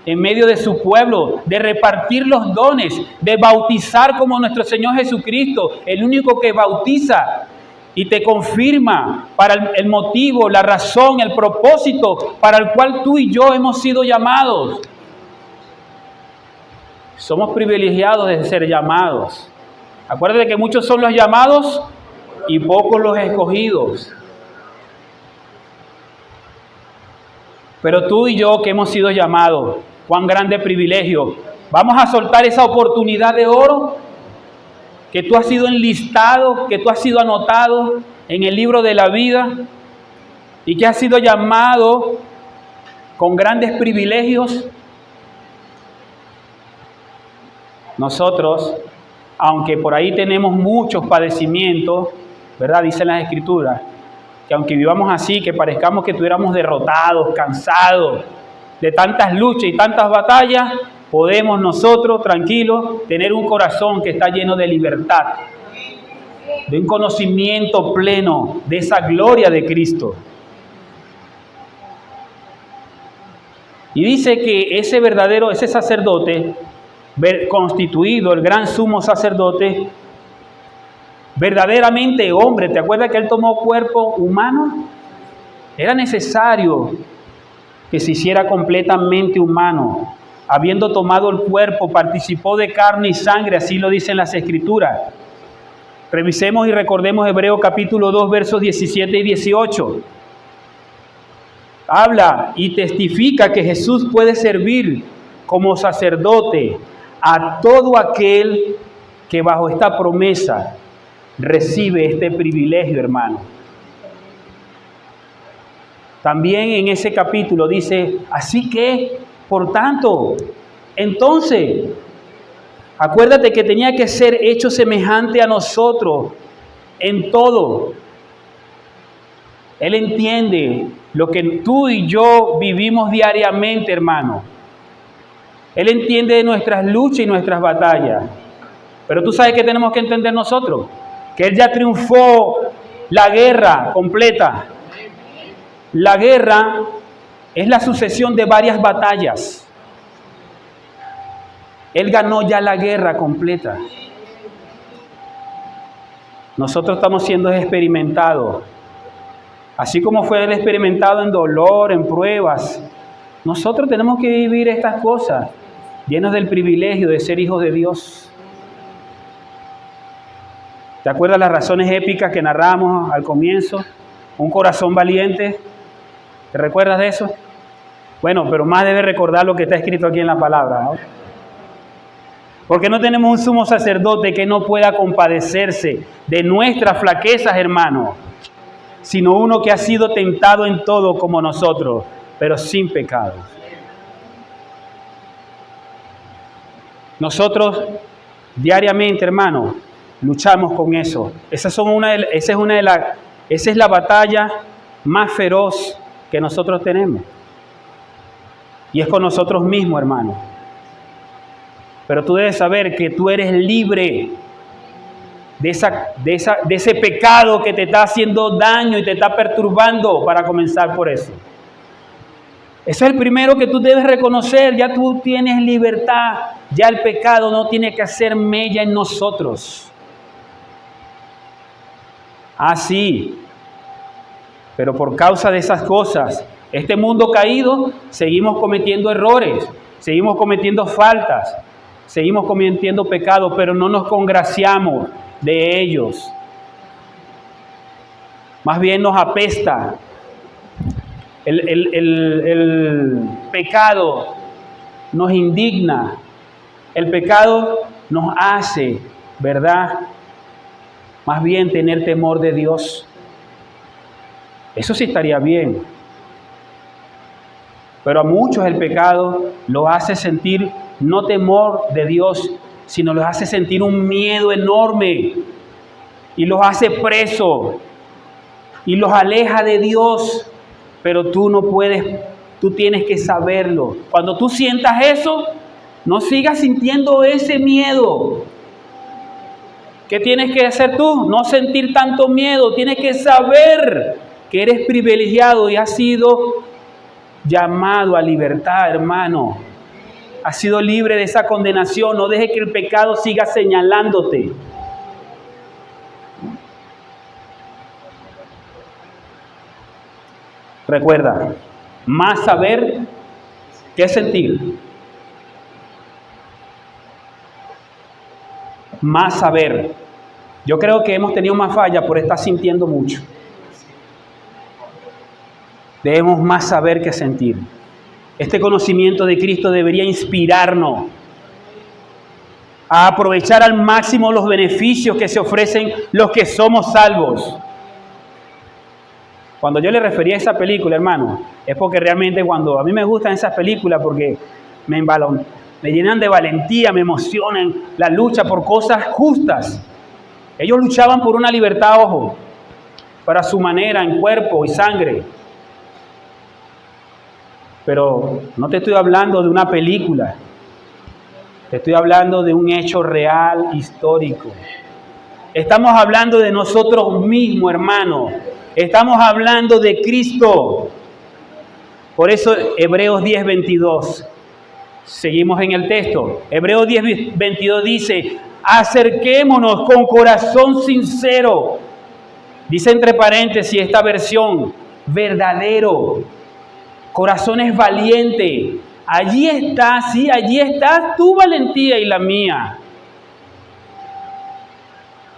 en medio de su pueblo, de repartir los dones, de bautizar como nuestro Señor Jesucristo, el único que bautiza y te confirma para el motivo, la razón, el propósito para el cual tú y yo hemos sido llamados. Somos privilegiados de ser llamados. Acuérdate que muchos son los llamados y pocos los escogidos. Pero tú y yo que hemos sido llamados, cuán grande privilegio. Vamos a soltar esa oportunidad de oro que tú has sido enlistado, que tú has sido anotado en el libro de la vida y que has sido llamado con grandes privilegios. Nosotros, aunque por ahí tenemos muchos padecimientos, ¿verdad? Dicen las Escrituras, que aunque vivamos así, que parezcamos que estuviéramos derrotados, cansados de tantas luchas y tantas batallas, podemos nosotros, tranquilos, tener un corazón que está lleno de libertad, de un conocimiento pleno de esa gloria de Cristo. Y dice que ese sacerdote constituido, el gran sumo sacerdote, verdaderamente hombre. ¿Te acuerdas que él tomó cuerpo humano? Era necesario que se hiciera completamente humano. Habiendo tomado el cuerpo, participó de carne y sangre, así lo dicen las Escrituras. Revisemos y recordemos Hebreos capítulo 2, versos 17 y 18. Habla y testifica que Jesús puede servir como sacerdote a todo aquel que bajo esta promesa recibe este privilegio, hermano. También en ese capítulo dice: así que, por tanto, entonces, acuérdate que tenía que ser hecho semejante a nosotros en todo. Él entiende lo que tú y yo vivimos diariamente, hermano. Él entiende de nuestras luchas y nuestras batallas. Pero tú sabes que tenemos que entender nosotros, que Él ya triunfó la guerra completa. La guerra es la sucesión de varias batallas. Él ganó ya la guerra completa. Nosotros estamos siendo experimentados. Así como fue Él experimentado en dolor, en pruebas, nosotros tenemos que vivir estas cosas, llenos del privilegio de ser hijos de Dios. ¿Te acuerdas las razones épicas que narramos al comienzo? Un corazón valiente. ¿Te recuerdas de eso? Bueno, pero más debes recordar lo que está escrito aquí en la palabra, ¿no? Porque no tenemos un sumo sacerdote que no pueda compadecerse de nuestras flaquezas, hermano, sino uno que ha sido tentado en todo como nosotros, pero sin pecado. Nosotros diariamente, hermano, luchamos con eso. Esa es la batalla más feroz que nosotros tenemos. Y es con nosotros mismos, hermano. Pero tú debes saber que tú eres libre de ese pecado que te está haciendo daño y te está perturbando, para comenzar por eso. Eso es el primero que tú debes reconocer. Ya tú tienes libertad. Ya el pecado no tiene que hacer mella en nosotros. Sí. Pero por causa de esas cosas, este mundo caído, seguimos cometiendo errores. seguimos cometiendo faltas, seguimos cometiendo pecados, pero no nos congraciamos de ellos. Más bien nos apesta. El pecado nos indigna. El pecado nos hace, ¿verdad? Más bien tener temor de Dios. Eso sí estaría bien. Pero a muchos el pecado los hace sentir no temor de Dios, sino los hace sentir un miedo enorme y los hace presos y los aleja de Dios. Pero tú no puedes, tú tienes que saberlo. Cuando tú sientas eso, no sigas sintiendo ese miedo. ¿Qué tienes que hacer tú? No sentir tanto miedo. Tienes que saber que eres privilegiado y has sido llamado a libertad, hermano. Has sido libre de esa condenación. No dejes que el pecado siga señalándote. Recuerda, más saber que sentir. Más saber. Yo creo que hemos tenido más fallas por estar sintiendo mucho. Debemos más saber que sentir. Este conocimiento de Cristo debería inspirarnos a aprovechar al máximo los beneficios que se ofrecen los que somos salvos. Cuando yo le refería a esa película, hermano, es porque realmente cuando a mí me gustan esas películas porque me llenan de valentía, me emocionan la lucha por cosas justas. Ellos luchaban por una libertad, ojo, para su manera, en cuerpo y sangre. Pero no te estoy hablando de una película. Te estoy hablando de un hecho real, histórico. Estamos hablando de nosotros mismos, hermano. Estamos hablando de Cristo. Por eso Hebreos 10:22. Seguimos en el texto. Hebreos 10:22 dice: acerquémonos con corazón sincero. Dice entre paréntesis esta versión: verdadero. Corazones valientes. Allí está, sí, allí está tu valentía y la mía.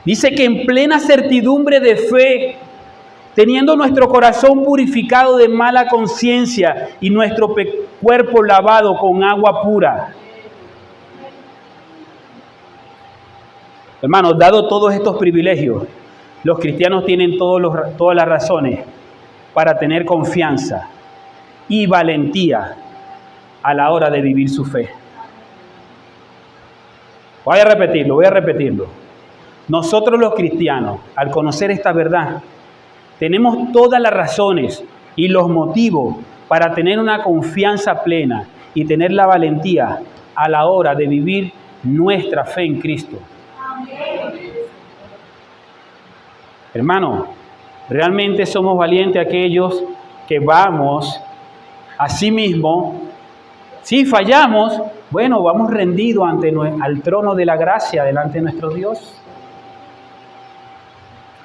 Dice que en plena certidumbre de fe, teniendo nuestro corazón purificado de mala conciencia y nuestro cuerpo lavado con agua pura. Hermanos, dado todos estos privilegios, los cristianos tienen todas las razones para tener confianza y valentía a la hora de vivir su fe. Voy a repetirlo. Nosotros los cristianos, al conocer esta verdad, tenemos todas las razones y los motivos para tener una confianza plena y tener la valentía a la hora de vivir nuestra fe en Cristo. Hermano, realmente somos valientes aquellos que vamos a sí mismo. Si fallamos, bueno, vamos rendidos al trono de la gracia delante de nuestro Dios.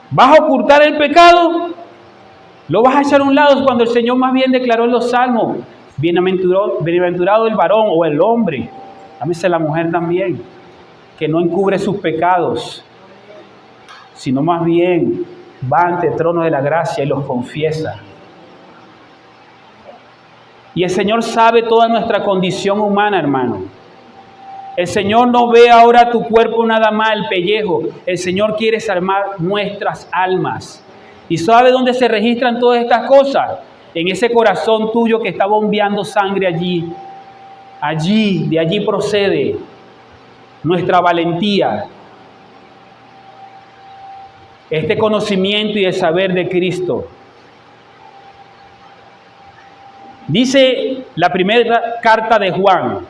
¿Vas a ocultar el pecado? ¿Lo vas a echar a un lado cuando el Señor más bien declaró en los salmos? Bienaventurado el varón o el hombre, llámese la mujer también, que no encubre sus pecados, sino más bien va ante el trono de la gracia y los confiesa. Y el Señor sabe toda nuestra condición humana, hermano. El Señor no ve ahora tu cuerpo nada más, el pellejo. El Señor quiere salvar nuestras almas. ¿Y sabe dónde se registran todas estas cosas? En ese corazón tuyo que está bombeando sangre allí. De allí procede nuestra valentía. Este conocimiento y el saber de Cristo. Dice la primera carta de Juan,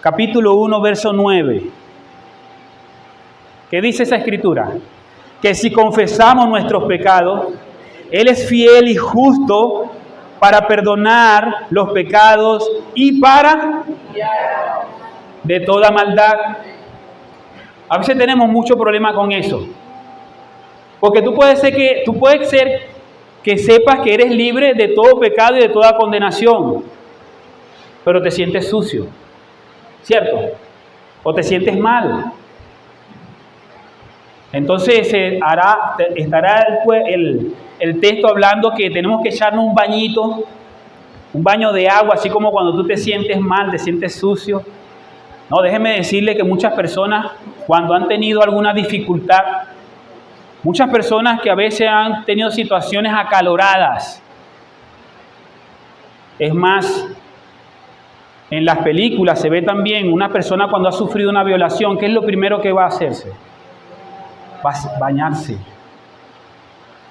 capítulo 1, verso 9. ¿Qué dice esa escritura? Que si confesamos nuestros pecados, Él es fiel y justo para perdonar los pecados y para de toda maldad. A veces tenemos mucho problema con eso. Porque tú puedes ser que sepas que eres libre de todo pecado y de toda condenación, pero te sientes sucio, ¿cierto? O te sientes mal. Entonces estará el texto hablando que tenemos que echarnos un bañito, un baño de agua, así como cuando tú te sientes mal, te sientes sucio. No, déjeme decirle que muchas personas, cuando han tenido alguna dificultad, muchas personas que a veces han tenido situaciones acaloradas, es más, en las películas se ve también una persona cuando ha sufrido una violación, ¿qué es lo primero que va a hacerse? Va a bañarse.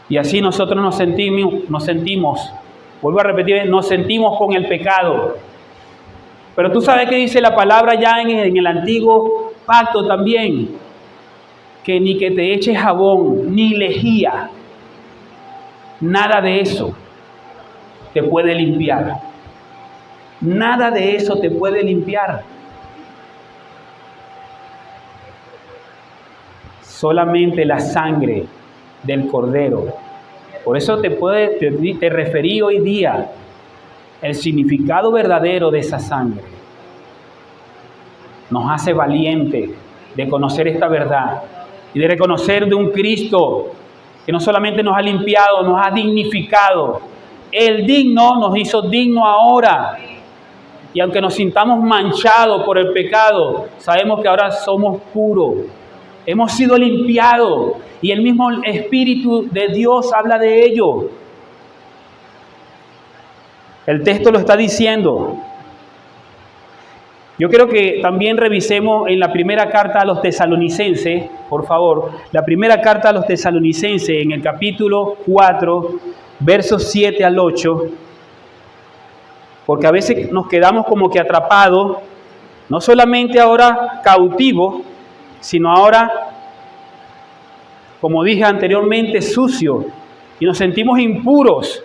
Y así nosotros nos sentimos, vuelvo a repetir, nos sentimos con el pecado. Pero tú sabes que dice la palabra ya en el antiguo pacto también, que ni que te eches jabón, ni lejía, nada de eso te puede limpiar. Nada de eso te puede limpiar. Solamente la sangre del Cordero. Por eso te referí hoy día el significado verdadero de esa sangre. Nos hace valientes de conocer esta verdad y de reconocer de un Cristo que no solamente nos ha limpiado, nos ha dignificado. El digno nos hizo digno ahora. Y aunque nos sintamos manchados por el pecado, sabemos que ahora somos puros. Hemos sido limpiados y el mismo Espíritu de Dios habla de ello. El texto lo está diciendo. Yo quiero que también revisemos en la primera carta a los tesalonicenses, por favor, la primera carta a los tesalonicenses en el capítulo 4, versos 7 al 8, porque a veces nos quedamos como que atrapados, no solamente ahora cautivos, sino ahora, como dije anteriormente, sucios, y nos sentimos impuros.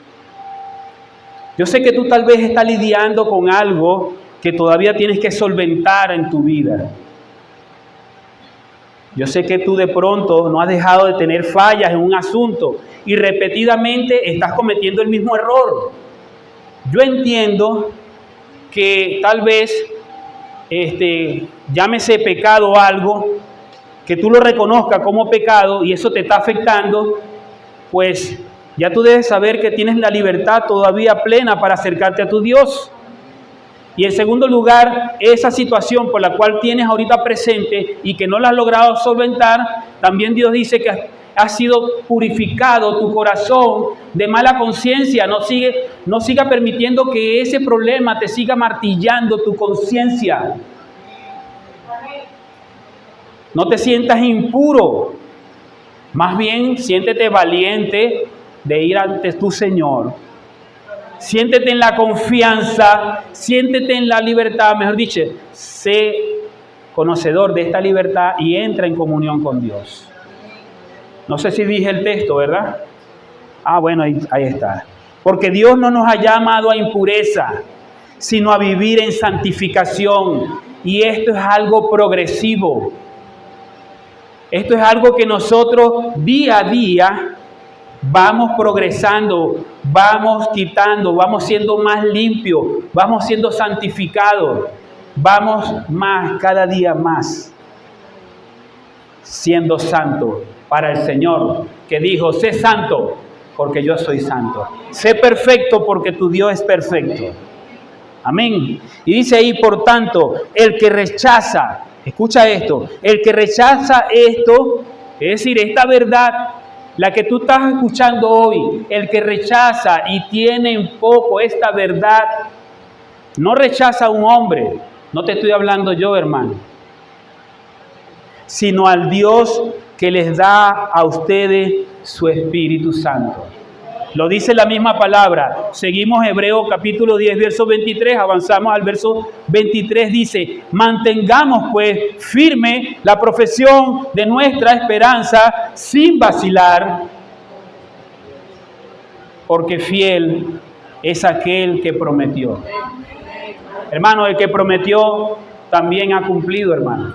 Yo sé que tú tal vez estás lidiando con algo que todavía tienes que solventar en tu vida. Yo sé que tú de pronto no has dejado de tener fallas en un asunto y repetidamente estás cometiendo el mismo error. Yo entiendo que tal vez, llámese pecado o algo, que tú lo reconozcas como pecado y eso te está afectando, pues ya tú debes saber que tienes la libertad todavía plena para acercarte a tu Dios. Y en segundo lugar, esa situación por la cual tienes ahorita presente y que no la has logrado solventar, también Dios dice que ha sido purificado tu corazón de mala conciencia. No siga permitiendo que ese problema te siga martillando tu conciencia. No te sientas impuro. Más bien, siéntete valiente de ir ante tu Señor. Siéntete en la confianza, siéntete en la libertad, mejor dicho, sé conocedor de esta libertad y entra en comunión con Dios. No sé si dije el texto, ¿verdad? Bueno, ahí está. Porque Dios no nos ha llamado a impureza, sino a vivir en santificación. Y esto es algo progresivo. Esto es algo que nosotros día a día vamos progresando, vamos quitando, vamos siendo más limpios, vamos siendo santificados, vamos más, cada día más, siendo santos para el Señor, que dijo, sé santo porque yo soy santo. Sé perfecto porque tu Dios es perfecto. Amén. Y dice ahí, por tanto, el que rechaza, escucha esto, el que rechaza esto, es decir, esta verdad, la que tú estás escuchando hoy, el que rechaza y tiene en poco esta verdad, no rechaza a un hombre, no te estoy hablando yo, hermano, sino al Dios que les da a ustedes su Espíritu Santo. Lo dice la misma palabra. Seguimos Hebreos capítulo 10, verso 23, avanzamos al verso 23, dice, mantengamos pues firme la profesión de nuestra esperanza sin vacilar, porque fiel es aquel que prometió. Hermano, el que prometió también ha cumplido, hermano.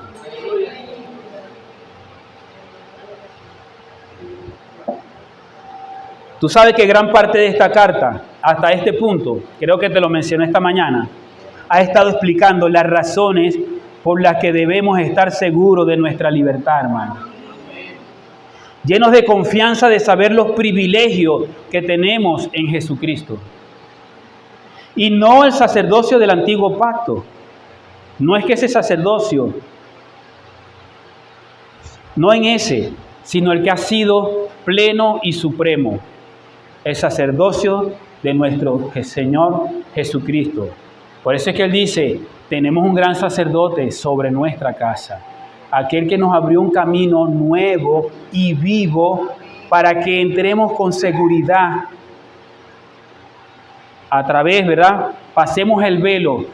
Tú sabes que gran parte de esta carta, hasta este punto, creo que te lo mencioné esta mañana, ha estado explicando las razones por las que debemos estar seguros de nuestra libertad, hermano. Llenos de confianza de saber los privilegios que tenemos en Jesucristo. Y no el sacerdocio del antiguo pacto. No es que ese sacerdocio, no en ese, sino el que ha sido pleno y supremo. El sacerdocio de nuestro Señor Jesucristo. Por eso es que Él dice, tenemos un gran sacerdote sobre nuestra casa. Aquel que nos abrió un camino nuevo y vivo para que entremos con seguridad a través, ¿verdad? Pasemos el velo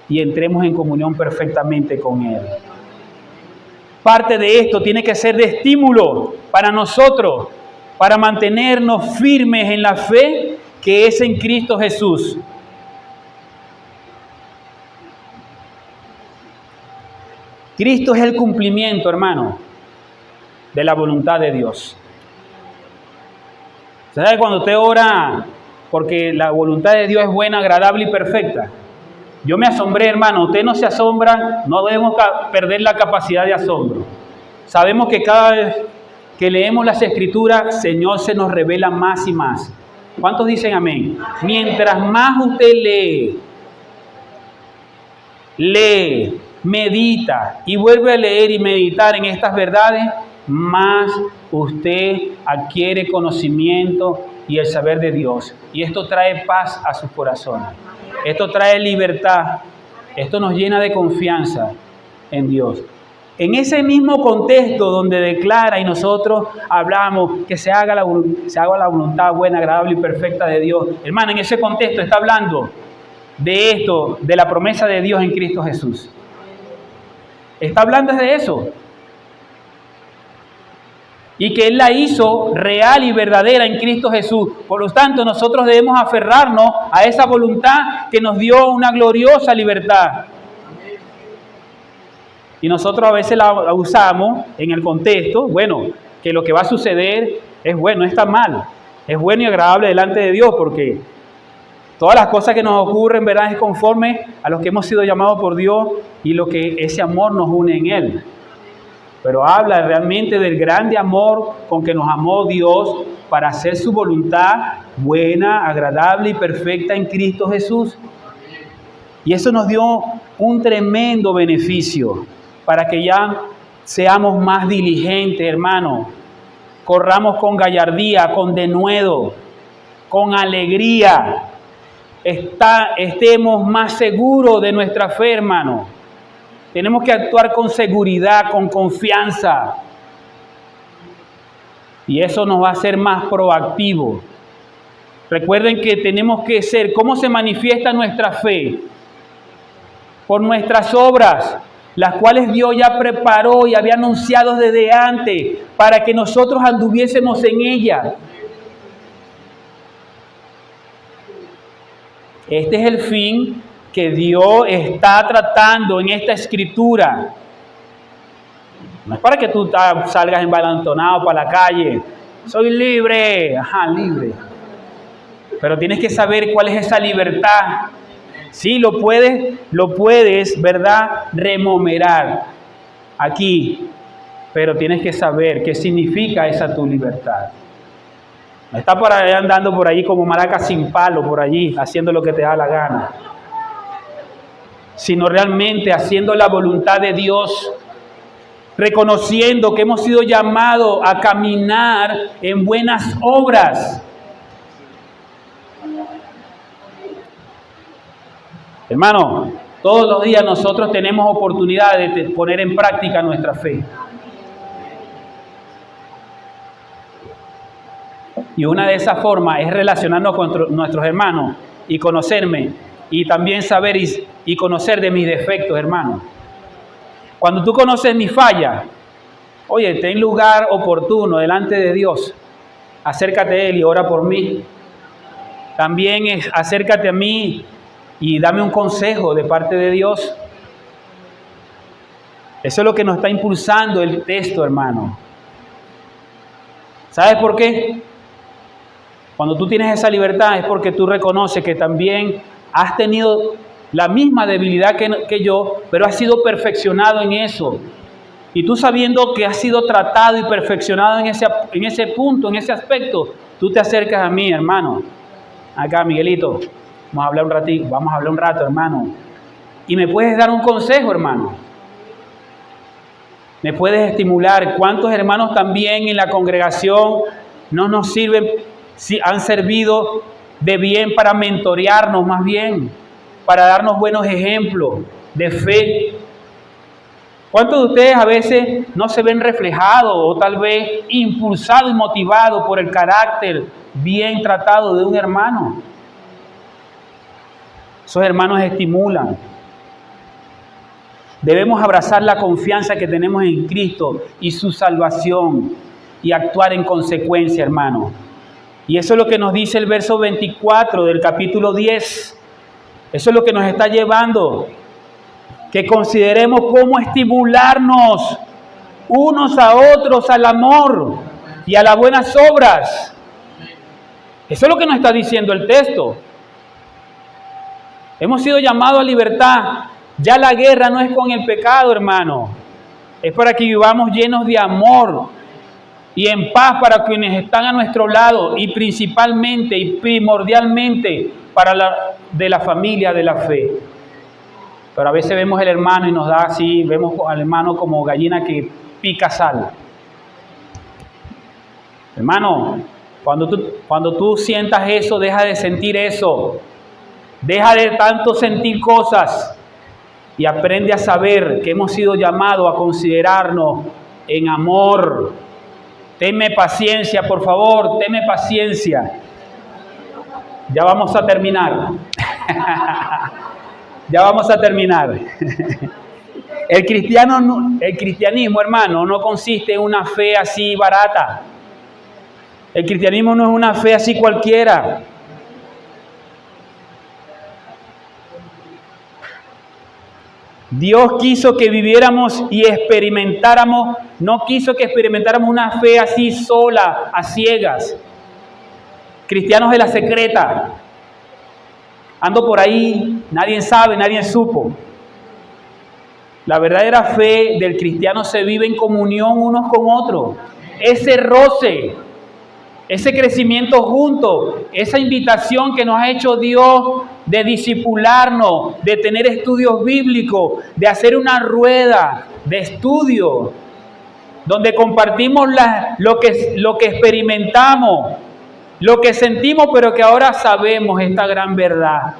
y entremos en comunión perfectamente con Él. Parte de esto tiene que ser de estímulo para nosotros, para mantenernos firmes en la fe que es en Cristo Jesús. Cristo es el cumplimiento, hermano, de la voluntad de Dios. ¿Sabe cuando usted ora porque la voluntad de Dios es buena, agradable y perfecta? Yo me asombré, hermano. Usted no se asombra, no debemos perder la capacidad de asombro. Sabemos que cada vez que leemos las Escrituras, Señor se nos revela más y más. ¿Cuántos dicen amén? Mientras más usted lee, medita y vuelve a leer y meditar en estas verdades, más usted adquiere conocimiento y el saber de Dios. Y esto trae paz a sus corazones. Esto trae libertad. Esto nos llena de confianza en Dios. En ese mismo contexto donde declara y nosotros hablamos que se haga la voluntad buena, agradable y perfecta de Dios. Hermano, en ese contexto está hablando de esto, de la promesa de Dios en Cristo Jesús. Está hablando de eso. Y que Él la hizo real y verdadera en Cristo Jesús. Por lo tanto, nosotros debemos aferrarnos a esa voluntad que nos dio una gloriosa libertad. Y nosotros a veces la usamos en el contexto, bueno, que lo que va a suceder es bueno, no está mal. Es bueno y agradable delante de Dios porque todas las cosas que nos ocurren, ¿verdad?, es conforme a los que hemos sido llamados por Dios y lo que ese amor nos une en Él. Pero habla realmente del grande amor con que nos amó Dios para hacer su voluntad buena, agradable y perfecta en Cristo Jesús. Y eso nos dio un tremendo beneficio para que ya seamos más diligentes, hermano. Corramos con gallardía, con denuedo, con alegría. Estemos más seguros de nuestra fe, hermano. Tenemos que actuar con seguridad, con confianza. Y eso nos va a hacer más proactivos. Recuerden que tenemos que ser, ¿cómo se manifiesta nuestra fe? Por nuestras obras, las cuales Dios ya preparó y había anunciado desde antes para que nosotros anduviésemos en ellas. Este es el fin que Dios está tratando en esta escritura. No es para que tú salgas embalantonado para la calle. Soy libre. Ajá, libre. Pero tienes que saber cuál es esa libertad. Sí, lo puedes, ¿verdad?, rememorar aquí. Pero tienes que saber qué significa esa tu libertad. No está por ahí andando por allí como maraca sin palo, por allí, haciendo lo que te da la gana. Sino realmente haciendo la voluntad de Dios, reconociendo que hemos sido llamados a caminar en buenas obras. Hermano, todos los días nosotros tenemos oportunidad de poner en práctica nuestra fe. Y una de esas formas es relacionarnos con nuestros hermanos y conocerme. Y también saber y conocer de mis defectos, hermano. Cuando tú conoces mi falla, oye, ten lugar oportuno delante de Dios. Acércate a Él y ora por mí. También acércate a mí y dame un consejo de parte de Dios. Eso es lo que nos está impulsando el texto, hermano. ¿Sabes por qué? Cuando tú tienes esa libertad es porque tú reconoces que también has tenido la misma debilidad que yo, pero has sido perfeccionado en eso. Y tú sabiendo que has sido tratado y perfeccionado en ese punto, en ese aspecto, tú te acercas a mí, hermano. Acá, Miguelito, vamos a hablar un rato, hermano. Y me puedes dar un consejo, hermano. Me puedes estimular. ¿Cuántos hermanos también en la congregación no nos sirven, si han servido de bien para mentorearnos más bien, para darnos buenos ejemplos de fe? ¿Cuántos de ustedes a veces no se ven reflejados o tal vez impulsados y motivados por el carácter bien tratado de un hermano? Esos hermanos estimulan. Debemos abrazar la confianza que tenemos en Cristo y su salvación y actuar en consecuencia, hermano. Y eso es lo que nos dice el verso 24 del capítulo 10. Eso es lo que nos está llevando. Que consideremos cómo estimularnos unos a otros al amor y a las buenas obras. Eso es lo que nos está diciendo el texto. Hemos sido llamados a libertad. Ya la guerra no es con el pecado, hermano. Es para que vivamos llenos de amor y en paz para quienes están a nuestro lado y principalmente y primordialmente de la familia de la fe. Pero a veces vemos al hermano y nos da así, vemos al hermano como gallina que pica sal. Hermano, cuando tú sientas eso, deja de sentir eso. Deja de tanto sentir cosas y aprende a saber que hemos sido llamados a considerarnos en amor. Tenme paciencia, por favor, tenme paciencia. Ya vamos a terminar. Ya vamos a terminar. El cristianismo, hermano, no consiste en una fe así barata. El cristianismo no es una fe así cualquiera. Dios quiso que viviéramos y experimentáramos, no quiso que experimentáramos una fe así sola, a ciegas. Cristianos de la secreta. Ando por ahí, nadie sabe, nadie supo. La verdadera fe del cristiano se vive en comunión unos con otros. Ese roce, ese crecimiento juntos, esa invitación que nos ha hecho Dios de discipularnos, de tener estudios bíblicos, de hacer una rueda de estudio, donde compartimos lo que experimentamos, lo que sentimos, pero que ahora sabemos esta gran verdad.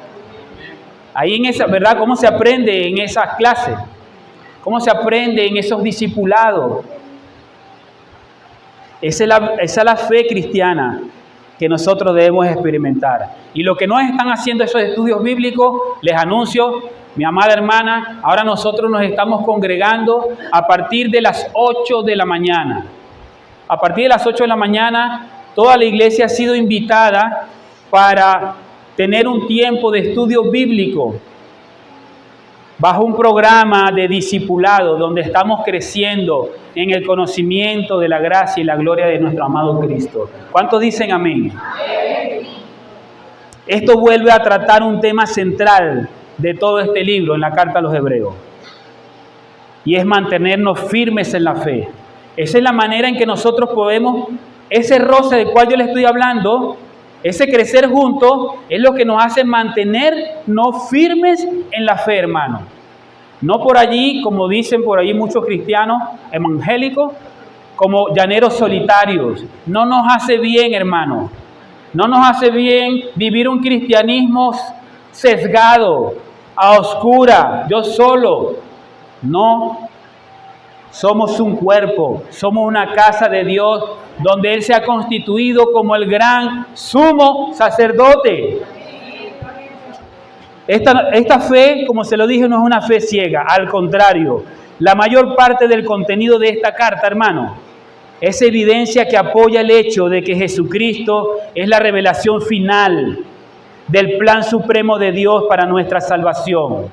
Ahí en esa verdad, ¿cómo se aprende en esas clases? ¿Cómo se aprende en esos discipulados? Esa es la fe cristiana que nosotros debemos experimentar. Y lo que no están haciendo esos estudios bíblicos, les anuncio, mi amada hermana, ahora nosotros nos estamos congregando a partir de las 8 de la mañana. A partir de las 8 de la mañana, toda la iglesia ha sido invitada para tener un tiempo de estudio bíblico bajo un programa de discipulado donde estamos creciendo en el conocimiento de la gracia y la gloria de nuestro amado Cristo. ¿Cuántos dicen amén? Esto vuelve a tratar un tema central de todo este libro, en la carta a los Hebreos, y es mantenernos firmes en la fe. Esa es la manera en que nosotros podemos, ese roce del cual yo le estoy hablando, ese crecer juntos, es lo que nos hace mantenernos firmes en la fe, hermano. No por allí, como dicen por allí muchos cristianos evangélicos, como llaneros solitarios. No nos hace bien, hermano. No nos hace bien vivir un cristianismo sesgado, a oscura, yo solo. No. Somos un cuerpo, somos una casa de Dios, donde Él se ha constituido como el gran sumo sacerdote. Esta fe, como se lo dije, no es una fe ciega, al contrario. La mayor parte del contenido de esta carta, hermano, es evidencia que apoya el hecho de que Jesucristo es la revelación final del plan supremo de Dios para nuestra salvación.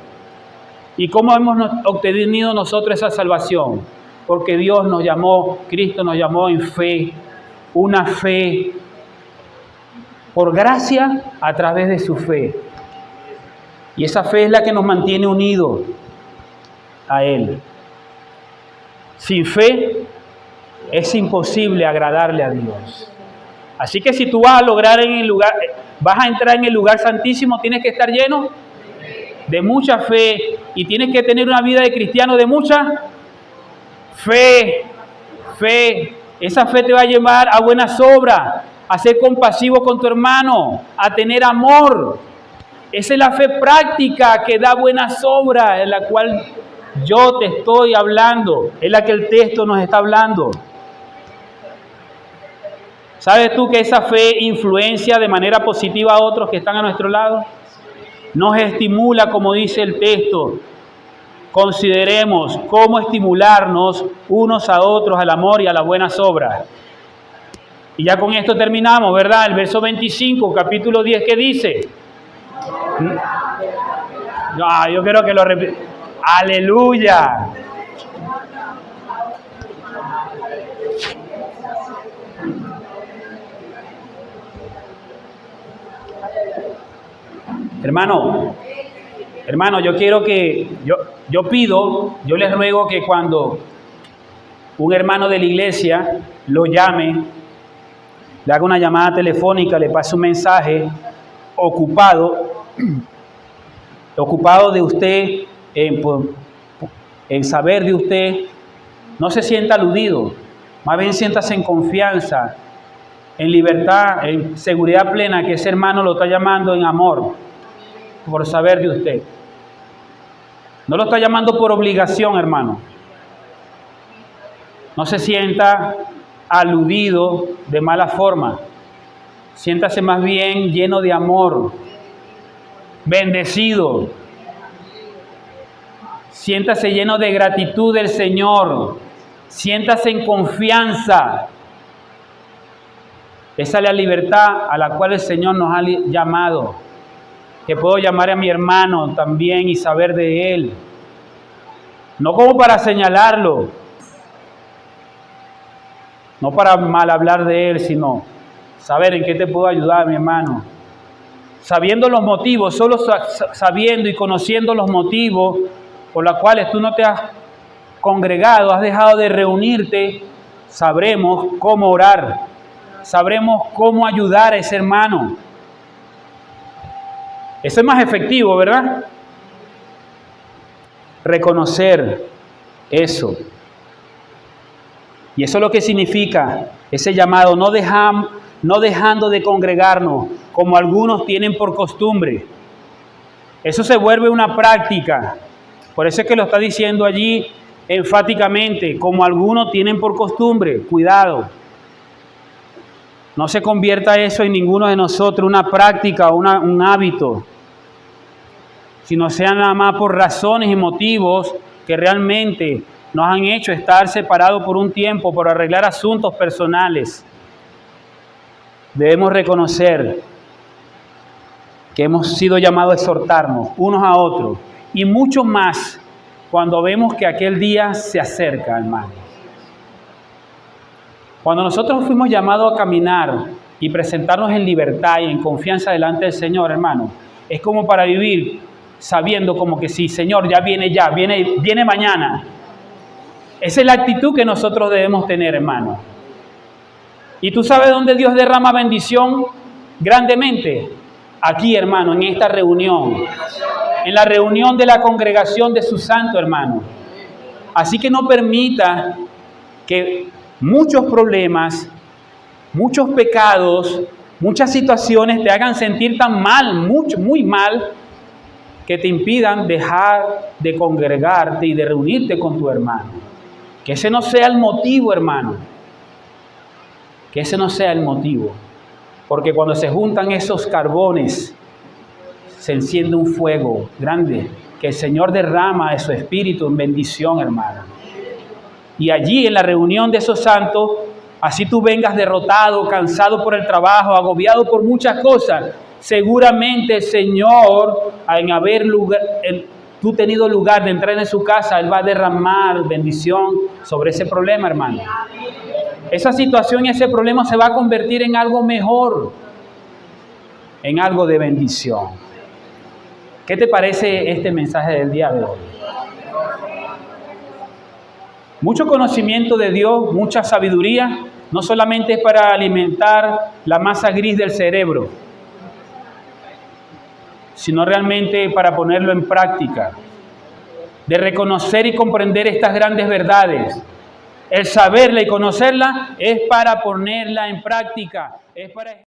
¿Y cómo hemos obtenido nosotros esa salvación? Porque Dios nos llamó, Cristo nos llamó en fe, una fe por gracia a través de su fe. Y esa fe es la que nos mantiene unidos a Él. Sin fe es imposible agradarle a Dios. Así que si tú vas a entrar en el lugar santísimo, tienes que estar lleno de mucha fe y tienes que tener una vida de cristiano de mucha fe. Esa fe te va a llevar a buenas obras, a ser compasivo con tu hermano, a tener amor. Esa es la fe práctica que da buenas obras, en la cual yo te estoy hablando, es la que el texto nos está hablando. ¿Sabes tú que esa fe influencia de manera positiva a otros que están a nuestro lado? Nos estimula, como dice el texto. Consideremos cómo estimularnos unos a otros al amor y a las buenas obras. Y ya con esto terminamos, ¿verdad? El verso 25, capítulo 10, ¿qué dice? Yo quiero que lo repita. ¡Aleluya! Hermano, yo quiero que, yo les ruego que cuando un hermano de la iglesia lo llame, le haga una llamada telefónica, le pase un mensaje ocupado de usted, en saber de usted, no se sienta aludido, más bien siéntase en confianza, en libertad, en seguridad plena, que ese hermano lo está llamando en amor, por saber de usted. No lo está llamando por obligación, hermano. No se sienta aludido de mala forma. Siéntase más bien lleno de amor, bendecido. Siéntase lleno de gratitud del Señor. Siéntase en confianza. Esa es la libertad a la cual el Señor nos ha llamado. Que puedo llamar a mi hermano también y saber de él. No como para señalarlo, no para mal hablar de él, sino saber en qué te puedo ayudar, mi hermano. Sabiendo los motivos, solo sabiendo y conociendo los motivos por los cuales tú no te has congregado, has dejado de reunirte, sabremos cómo orar, sabremos cómo ayudar a ese hermano. Eso es más efectivo, ¿verdad? Reconocer eso. Y eso es lo que significa ese llamado, no dejando de congregarnos, como algunos tienen por costumbre. Eso se vuelve una práctica. Por eso es que lo está diciendo allí enfáticamente, como algunos tienen por costumbre. Cuidado. No se convierta eso en ninguno de nosotros una práctica o un hábito, sino sea nada más por razones y motivos que realmente nos han hecho estar separados por un tiempo, por arreglar asuntos personales. Debemos reconocer que hemos sido llamados a exhortarnos unos a otros y mucho más cuando vemos que aquel día se acerca, hermano. Cuando nosotros fuimos llamados a caminar y presentarnos en libertad y en confianza delante del Señor, hermano, es como para vivir sabiendo como que sí, Señor, viene mañana. Esa es la actitud que nosotros debemos tener, hermano. ¿Y tú sabes dónde Dios derrama bendición grandemente? Aquí, hermano, en esta reunión. En la reunión de la congregación de su santo, hermano. Así que no permita que muchos problemas, muchos pecados, muchas situaciones te hagan sentir tan mal, muy mal, que te impidan dejar de congregarte y de reunirte con tu hermano. Que ese no sea el motivo, hermano. Que ese no sea el motivo. Porque cuando se juntan esos carbones, se enciende un fuego grande que el Señor derrama de su espíritu en bendición, hermano. Y allí en la reunión de esos santos, así tú vengas derrotado, cansado por el trabajo, agobiado por muchas cosas, seguramente el Señor, tú tenido lugar de entrar en su casa, Él va a derramar bendición sobre ese problema, hermano. Esa situación y ese problema se va a convertir en algo mejor. en algo de bendición. ¿Qué te parece este mensaje del día de hoy? Mucho conocimiento de Dios, mucha sabiduría, no solamente es para alimentar la masa gris del cerebro, sino realmente para ponerlo en práctica, de reconocer y comprender estas grandes verdades. El saberla y conocerla es para ponerla en práctica, es para